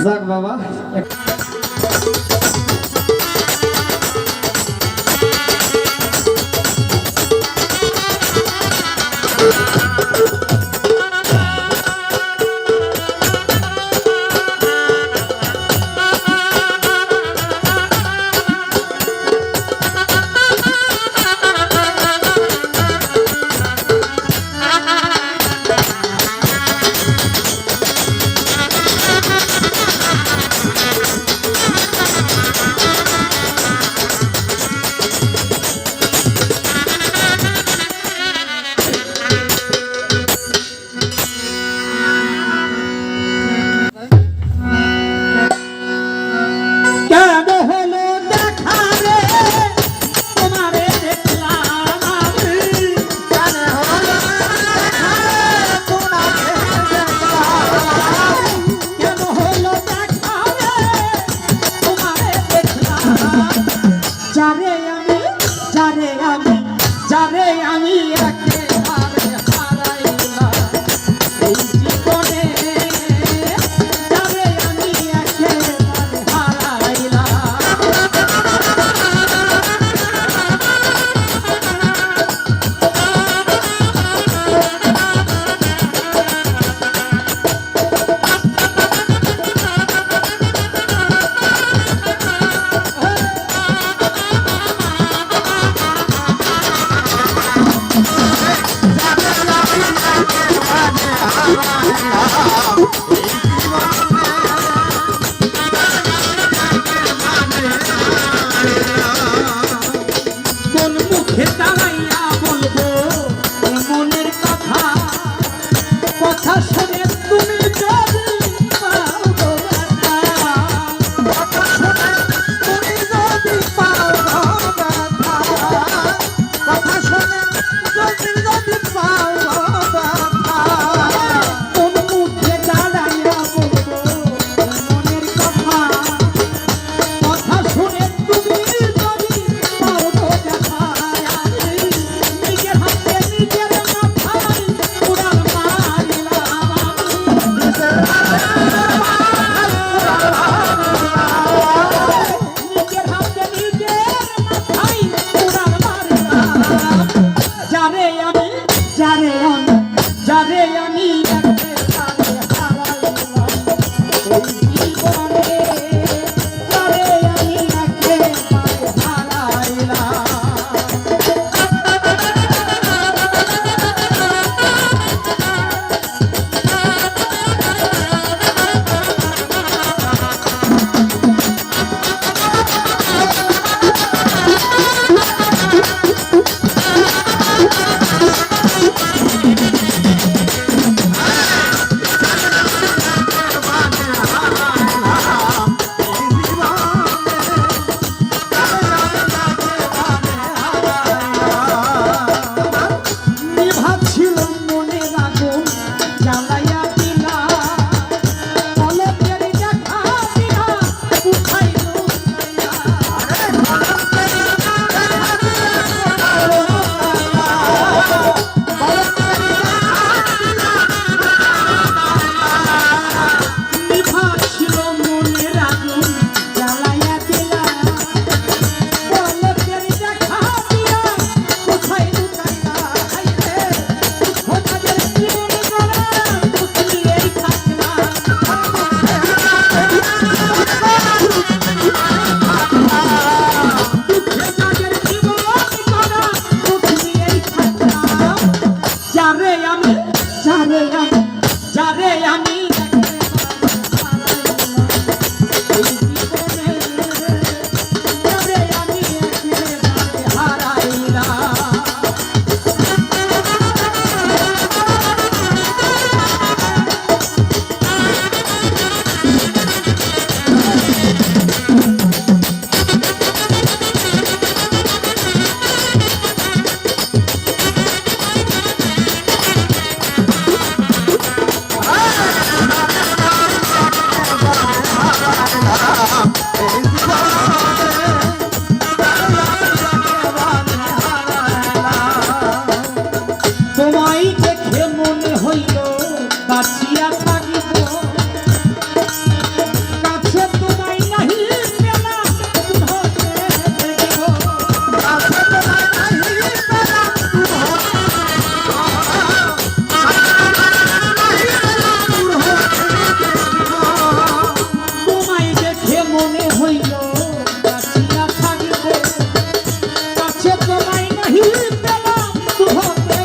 যাক বাবা। কোন মুখে দাঁড়াইয়া বলবো মনের কথা, কথা শুনে তুমি যদি পাও গো ব্যথা, কথা শুনে তুমি যদি পাও গো ব্যথা, কথা শুনে যদি পাও গো ব্যথা, কোন মুখে দাঁড়াইয়া বলবো মনের কথা, কথা শুনে তুমি যদি পাও গো ব্যথা, নিজের হাতে নিজের মাথায় উড়াল মারিলাম, নিজের হাতে নিজের মাথায় উড়াল মারিলাম, যারে আমি একেবারে হারাইলাম এই জীবনে, যারে আমি একেবারে হারাইলাম। নিভাচ্ছিল মনের আগুন জ্বালাইয়া দিলা, পলকের দেখা দিলা কোথায় লুকাইয়া, নিভাচ্ছিল মনের আগুন জ্বালাইয়া দিলা, পলকের দেখা দিলা কোথায় লুকাইয়া, খোঁজাদের জীবন গড়া বুঝিয়েই থাকলাম, খোঁজাদের জীবন গড়া বুঝিয়েই থাকলাম, যারে আমি এই জীবনে, যারে আমি একেবারে হারাইলাম। তোমায় দেখে মনে হইল বাঁচিয়া থাকিব, কাছে তোমায় নাহি পেলাম ধরে দেখিব, কাছে তোমায় নাহি পেলাম তোমায় দেখে মনে হইল বাঁচিয়া থাকিব, কাছে তোমায় নাহি পেলাম ধরে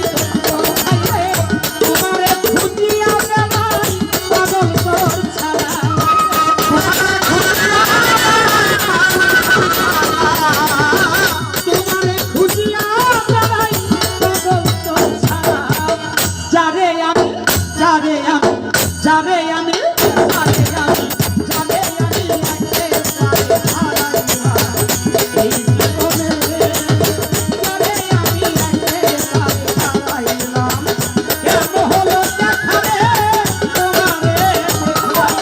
তোমারে খুঁজিয়া বেড়াই পাগল তোর ছাড়া, তোমারে খুঁজিয়া বেড়াই পাগল তোর ছাড়া, যারে আমি একেবারে হারাইলাম এই জীবনে, যারে আমি একেবারে হারাইলাম, কেন হলো দেখা রে তোমারে দেখলাম,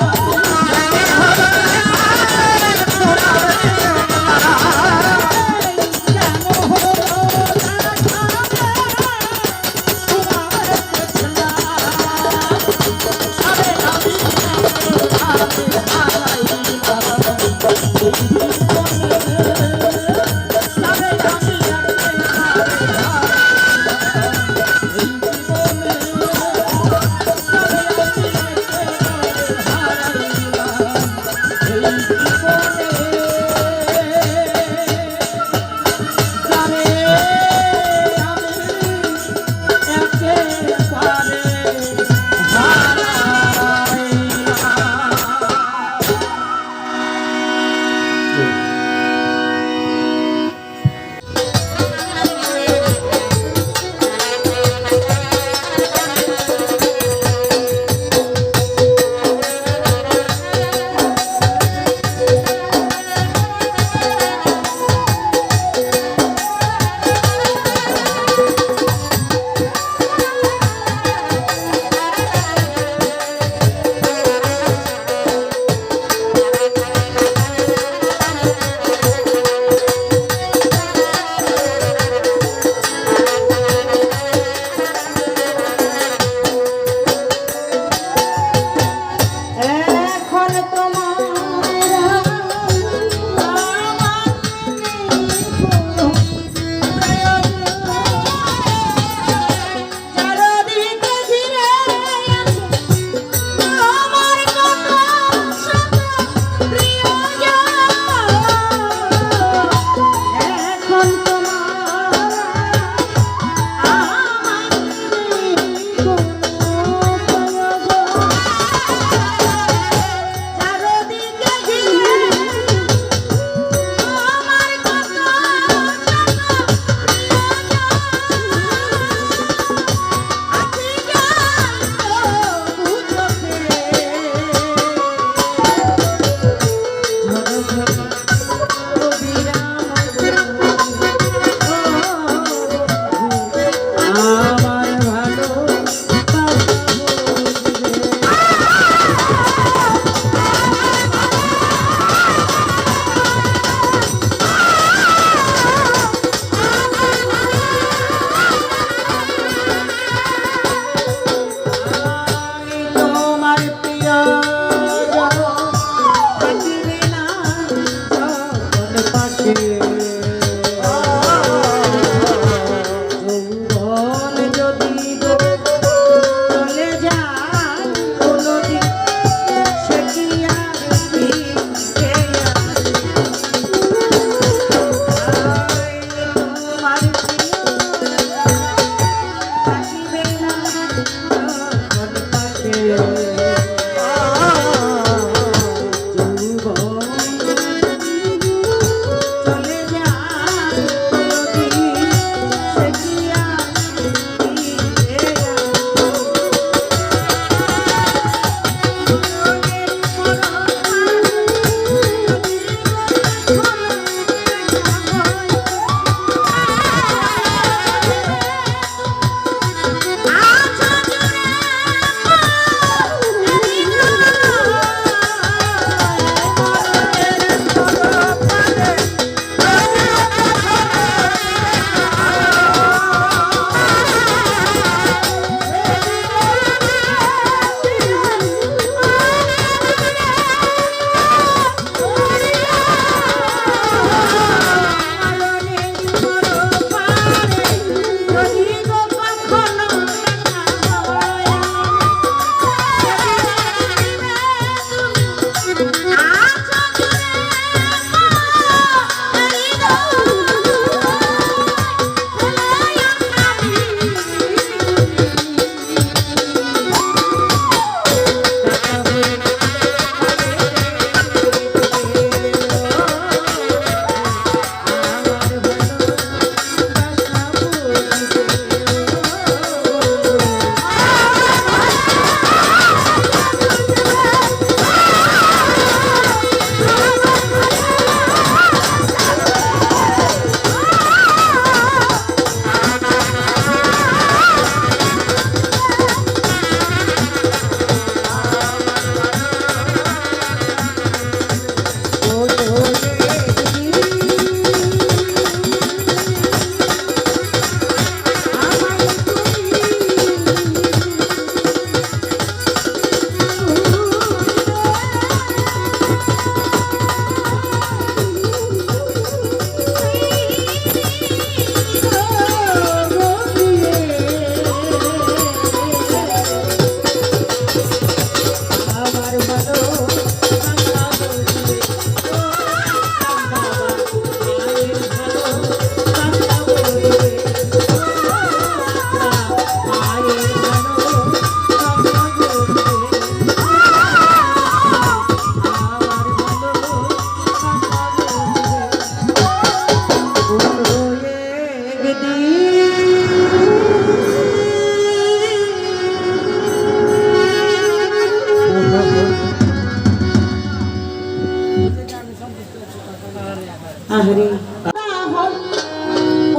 আহারে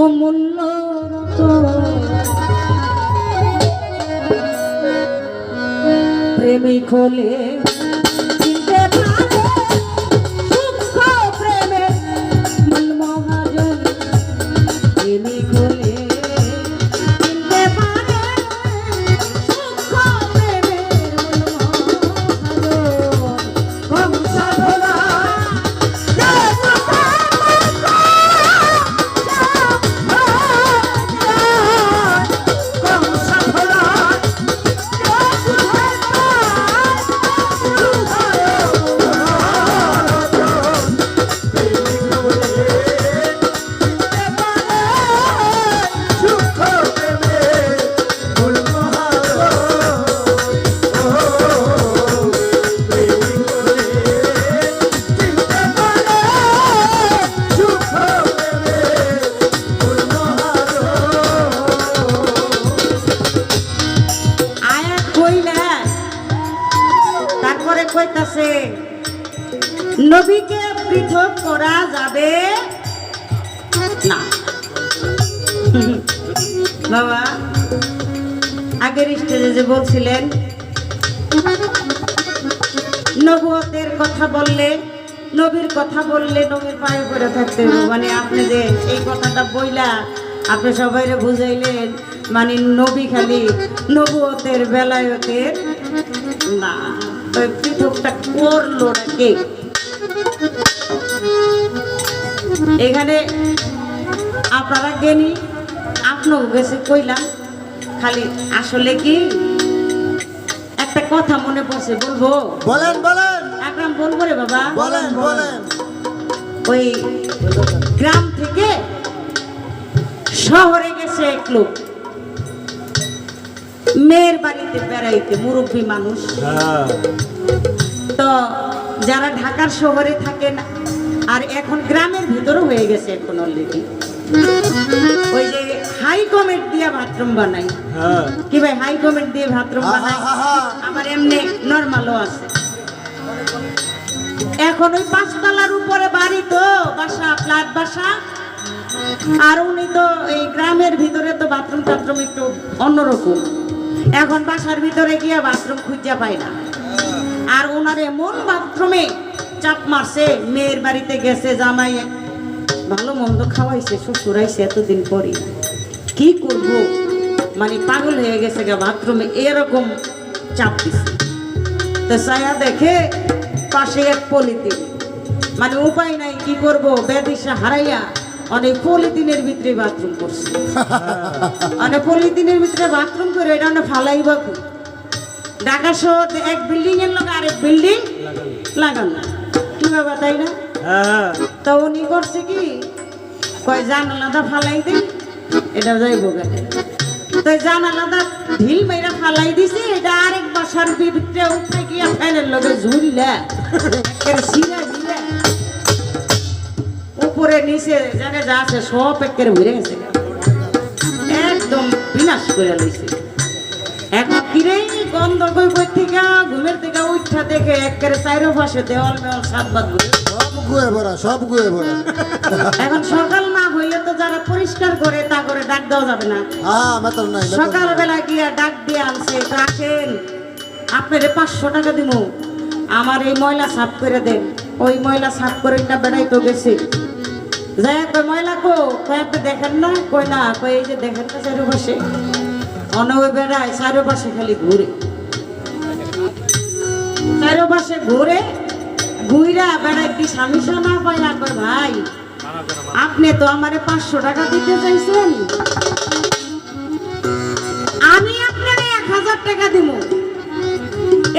অমূল্য প্রেমিক হলে চিনতে পারে সূক্ষ্ম প্রেমের মূল মহাজন। প্রেমিক হলে চিনতে পারে সূক্ষ্ম প্রেমের মূল মহাজন। কম সাধনা কইতাছে নবীকে পৃথক করা যাবে না। বাবা আগের স্টেজে যে বলছিলেন নবুয়তের কথা বললে, নবীর কথা বললে নবীর পায়ে পড়ে থাকতে হবে। মানে আপনি যে এই কথাটা বইলা আপনি সবাইরে বুঝাইলেন, মানে নবী খালি নবুয়তের বেলায়তের না, ওই পৃথকটা করলো না কে? এখানে আপনারা জ্ঞানী, আপনার কাছে কইলাম, খালি আসলে কি একটা কথা মনে পড়ছে, বলবো? বলেন বলেন একরাম বলবো রে বাবা। বলেন বলেন। ওই গ্রাম থেকে শহরে গেছে এক লোক, মেয়ের বাড়িতে বেড়াইতে, মুরব্বী মানুষ। তো যারা ঢাকার শহরে থাকেন আর এখন গ্রামের ভিতরও হয়ে গেছে এখন অলরেডি, ওই যে হাই কমেন্ট দিয়ে বাথরুম বানাই, কি ভাই হাই কমেন্ট দিয়ে বাথরুম বানাই, আমার এমনি নরমালও আছে। এখন ওই 5 তলার উপরে বাড়ি, তো বাসা, ফ্ল্যাট বাসা, আর উনি তো এই গ্রামের ভিতরে তো বাথরুম টাথরুম একটু অন্যরকম। এখন বাসার ভিতরে গিয়ে বাথরুম খুঁজে পায় না, আর ওনার এমন বাথরুমে চাপ মারছে, মেয়ের বাড়িতে গেছে, জামাই ভালো মন্দ খাওয়াইছে, শ্বশুরাইছে এতদিন পরে, কি করব মানে পাগল হয়ে গেছে গা, বাথরুমে এরকম চাপ দিছে। তো ছায়া দেখে পাশে এক পলিথিন, মানে উপায় নাই, কি করব, বেদিশা হারাইয়া অনেক পলিথিনের ভিতরে বাথরুম করছে। অনেক পলিথিনের ভিতরে বাথরুম করে এটা অনেক ফালাইবা খুব। ঢাকা শহর এক বিল্ডিং এর লোক আরেক বিল্ডিং লাগানো, কি বাবা, তাই না? তো উনি করছে কি, কয় জানালাটা ফালাই দিই, এটা যাইব গাড়ি। তো জানালাটা ঢিল মেরা ফালাই দিছে, এটা আরেক বাসার ভিতরে উঠে গিয়া ফ্যানের লগে ঝুললে সিরা দিলে উপরে নিচে জানে যা আছে সব একের ভরে গেছে, একদম বিনাশ করে লইছে। এখন কিরে গন্ধ কই কই থেকে ঘুমের থেকে উঠা দেখে একের চাইরো পাশে দেওয়াল মেওয়াল সাত বাদ ঘুরে সব গুয়ে ভরা, সব গুয়ে ভরা। এখন সকাল না হইলে তো যারা পরিষ্কার করে তা করে ডাক দেওয়া যাবে না। মাত্র নাই, সকালবেলা গিয়া ডাক দিয়ে আনছে, আসেন আপনারে 500 টাকা দিব, আমার এই ময়লা সাফ করে দেন। ওই ময়লা সাফ করে একটা বেড়াই তো গেছে, যাই কই ময়লা কো, কই আপনি দেখেন না, কই না, কই এই যে দেখেন না চারপাশে, অনবে বেড়ায় চারপাশে খালি ঘুরে, চারপাশে ঘুরে ঘুইরা বেড়াই, কি স্বামী না পাইলা, কই ভাই আপনি তো আমারে 500 টাকা দিতে চাইছেন, আমি আপনারে 1000 টাকা দিব,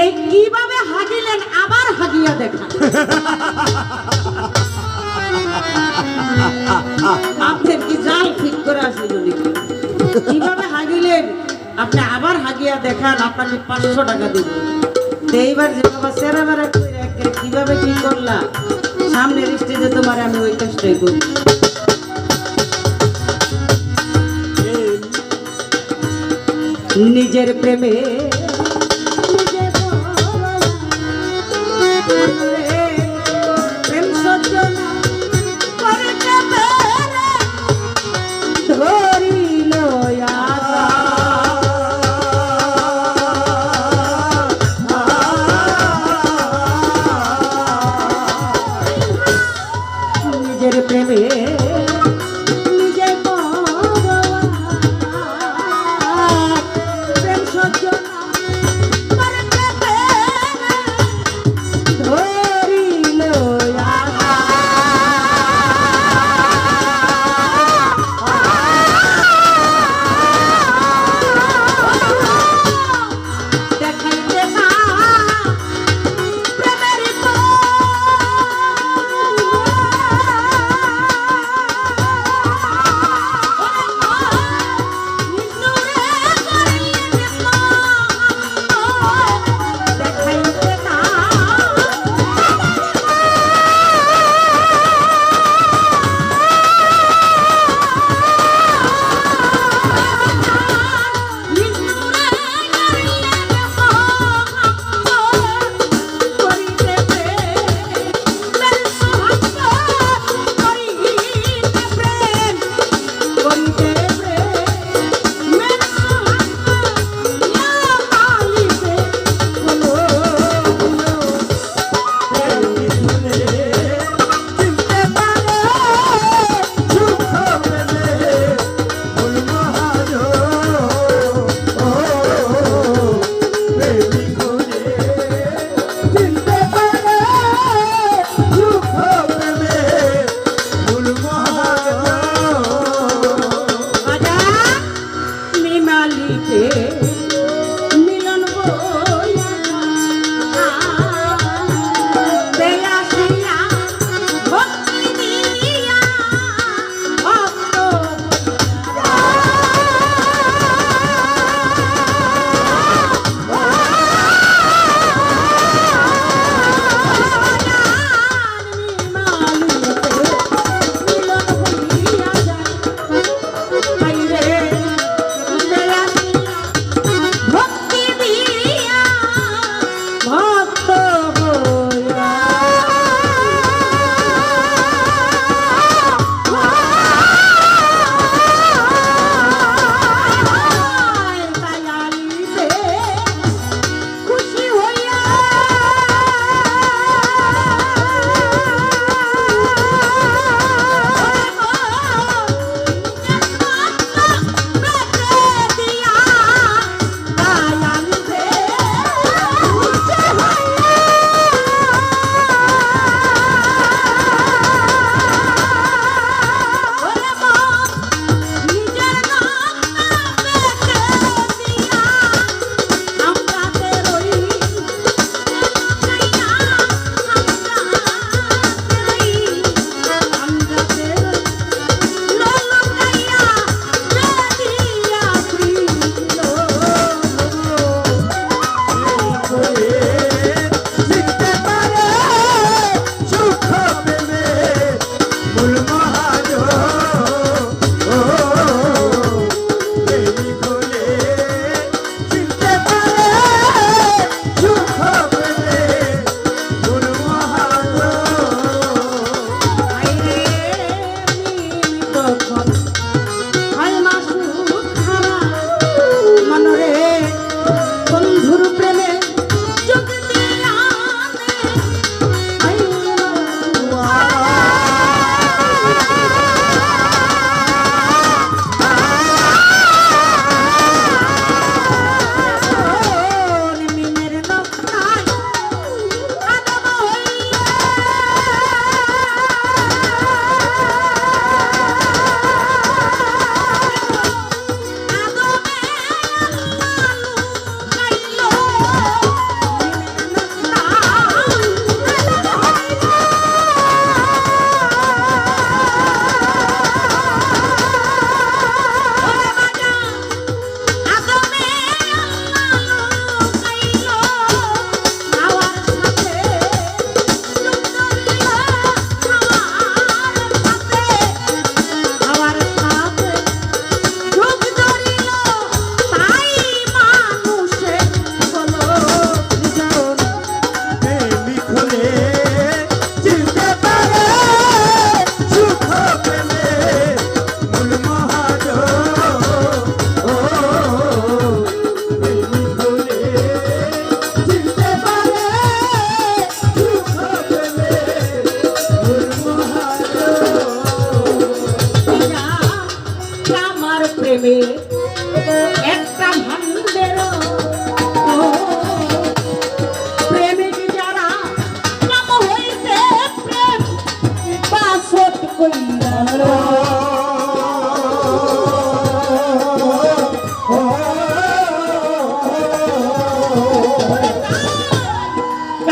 এই কিভাবে হাগিলেন আবার হাগিয়া দেখা। আপনার কি জাল ঠিক করে আসিল নাকি? কিভাবে হাগিলেন আপনি আবার হাগিয়া দেখান, আপনাকে 500 টাকা দিব। এইবার যে বাবা সেরা বেড়া করে কিভাবে কি করলা, সামনের স্টেজে তোমার আমি ওই কাজটাই করি। নিজের প্রেমে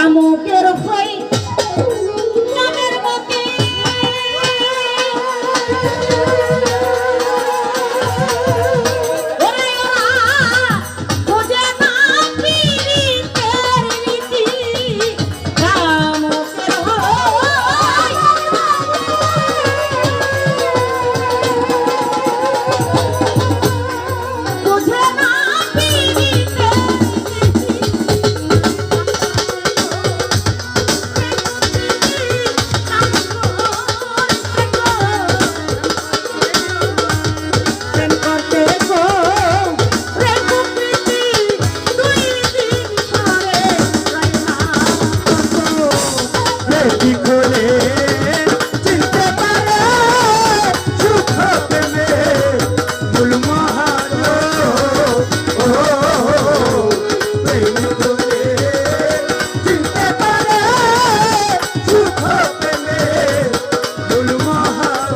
কামুকের ভয় নামের মতে ওরে ওরা বুঝে না পীড়িতের রীতি কামুকের ভয় বুঝে না পীড়িতের কি করে চিনতে পারে সুখ প্রেমে মূল মহাজ ও প্রেম করে চিনতে পারে সুখ প্রেমে মূল মহাজ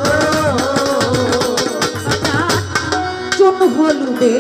চুন হলুদে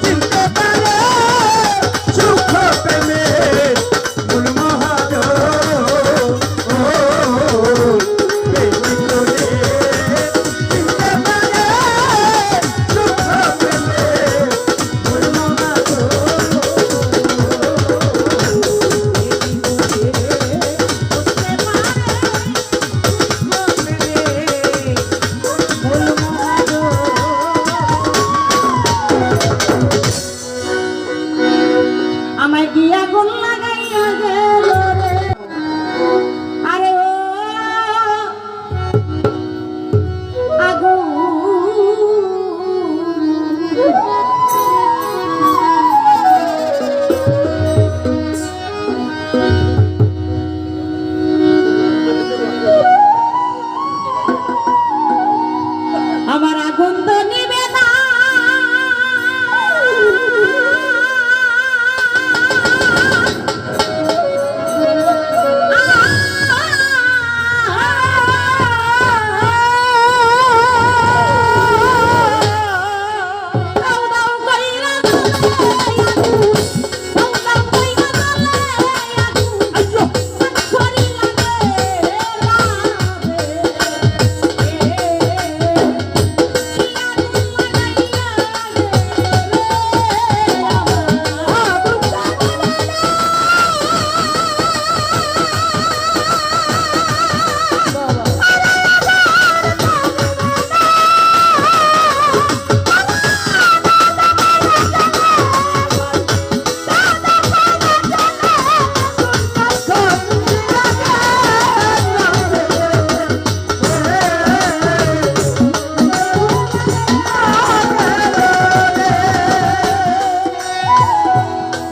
চিনতে পারে সুখ প্রেমে মূল মহাজ ও প্রেম করে চিনতে পারে সুখ প্রেমে মূল মহাজ আমায় গিয়া গুণ লাগাইয়া গেল রে আরে ও আগুন আমার আগুন তো নিবে না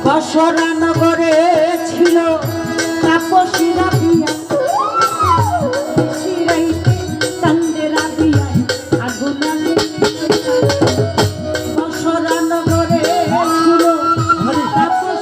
বসরানগরে ছিল তাপসীরা পিয়া শিরাইতে কান্দেরা দিয়া আগুন বসরানগরে ছিল তাপসীরা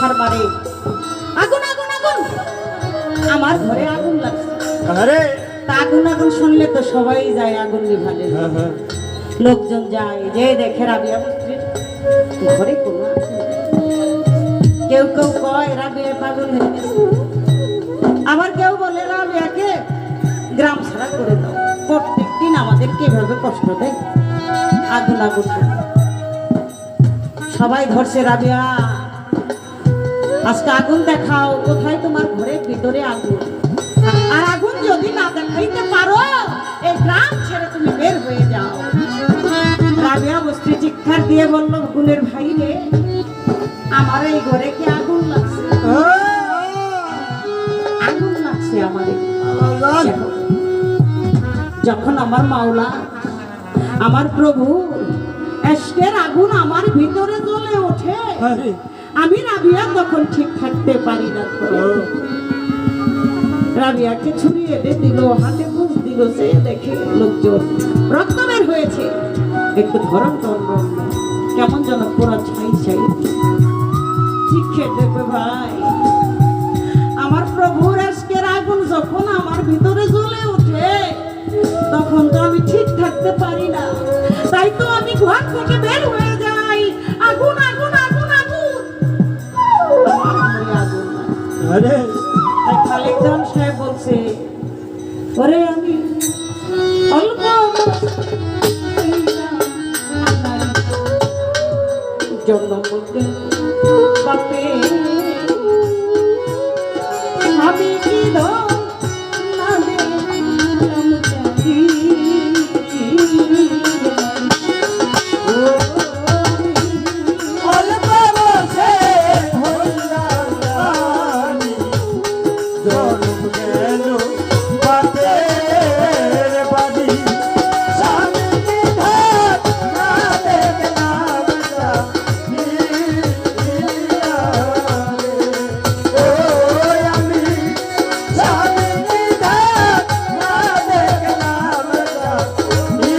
চিৎকার মারে, আগুন আগুন আগুন, আমার ঘরে আগুন লাগছে। আরে তা আগুন আগুন শুনলে তো সবাই যায় আগুন নিভালে। লোকজন যায়, যে দেখে রাবিয়া বস্ত্রীর ঘরে কোনো আগুন নেই। কেউ কেউ কয় রাবিয়া পাগল হয়ে গেছে, আবার কেউ বলে রাবিয়াকে গ্রাম ছাড়া করে দাও, প্রত্যেক দিন আমাদেরকে এভাবে কষ্ট দেয়, আগুন আগুন করে। সবাই ধরছে, রাবিয়া আজকে আগুন দেখাও, কোথায় তোমার ঘরের ভিতরে আগুন, আর আগুন যদি না দেখাইতে পারো এই গ্রাম ছেড়ে তুমি বের হয়ে যাও। রাবিয়া বস্ত্রী চিৎকার দিয়ে বলল, গুণের ভাই রে, আমার এই ঘরে কি আগুন লাগছে, আগুন লাগছে আমার এই ঘরে। যখন আমার মাওলা, আমার প্রভু এশকের আগুন আমার ভিতরে জ্বলে ওঠে, আমি রাবিয়া তখন ঠিক থাকতে পারি না। রাবিয়াকে ছুরিয়ে দিল, হাতে বুঝ দিল, সে দেখে লোকজন রক্ত বের হয়েছে, একটু ধরন কেমন যেন পুরো ছাই ছাই। ঠিক দেখবে ভাই, আমার প্রভুর আজকের আগুন যখন আমার ভিতরে জ্বলে ওঠে, তখন তো আমি ঠিক থাকতে পারি না, তাই তো আমি ঘর থেকে বের হয়ে যাই। আগুন আগুন আগুন আগুন, আমার ঘরে আগুন না। আরে তাই খালেক জান সাহেব বলছে, ওরে আমি অল্প জন্ম করতে বাপে, আমি কি নামে অল্প বসে হইলাম রানী, জন্ম গেল বাপের বাড়ি, স্বামী বিধাত না দেখলাম স্বামী, ও আমি স্বামী বিধাত না দেখলাম স্বামী।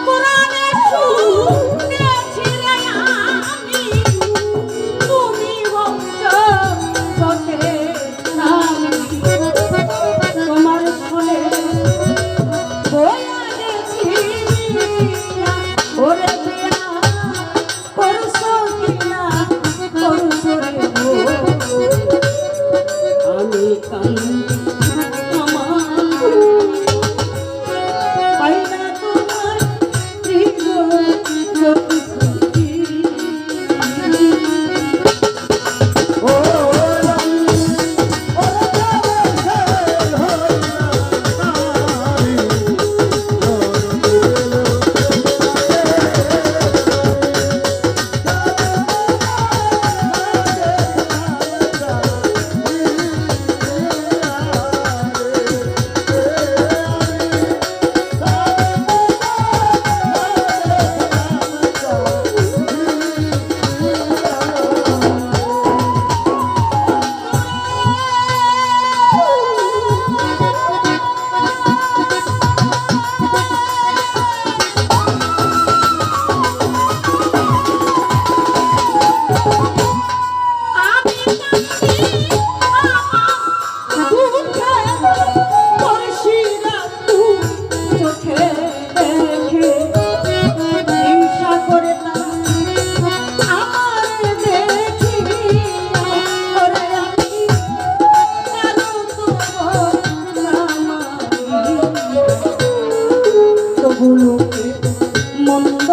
কোরআনে শুনেছি রে আমি, তুমি বংশ বটে নামি, তোমার ফলে বয়া গেছি ওরে বিয়া, করছো কিনা করছো রে গো, আমি কান্দি আমার পাইনা তোমার আমি কান্দি আমার দুঃখে, পরশিরা তুই চোখে দেখে, হিংসা করে তারা আমার দেখি, ওরে আমি কারো তবু লোকে মন্দ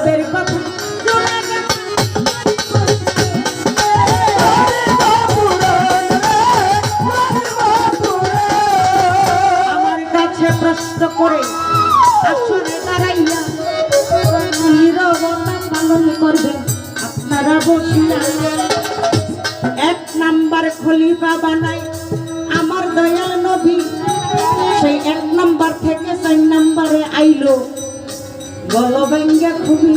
গল্পের কথা শোনা গেল। আমার কাছে প্রশ্ন করে আসরে দাঁড়াইয়া নীরবতা পালন করবেন আপনারা বসিয়া। এক নাম্বার খলিফা বানাই আমার দয়াল নবী, সেই এক নাম্বার থেকে 4 নাম্বারে আইলো গলবেঙ্গা খুবই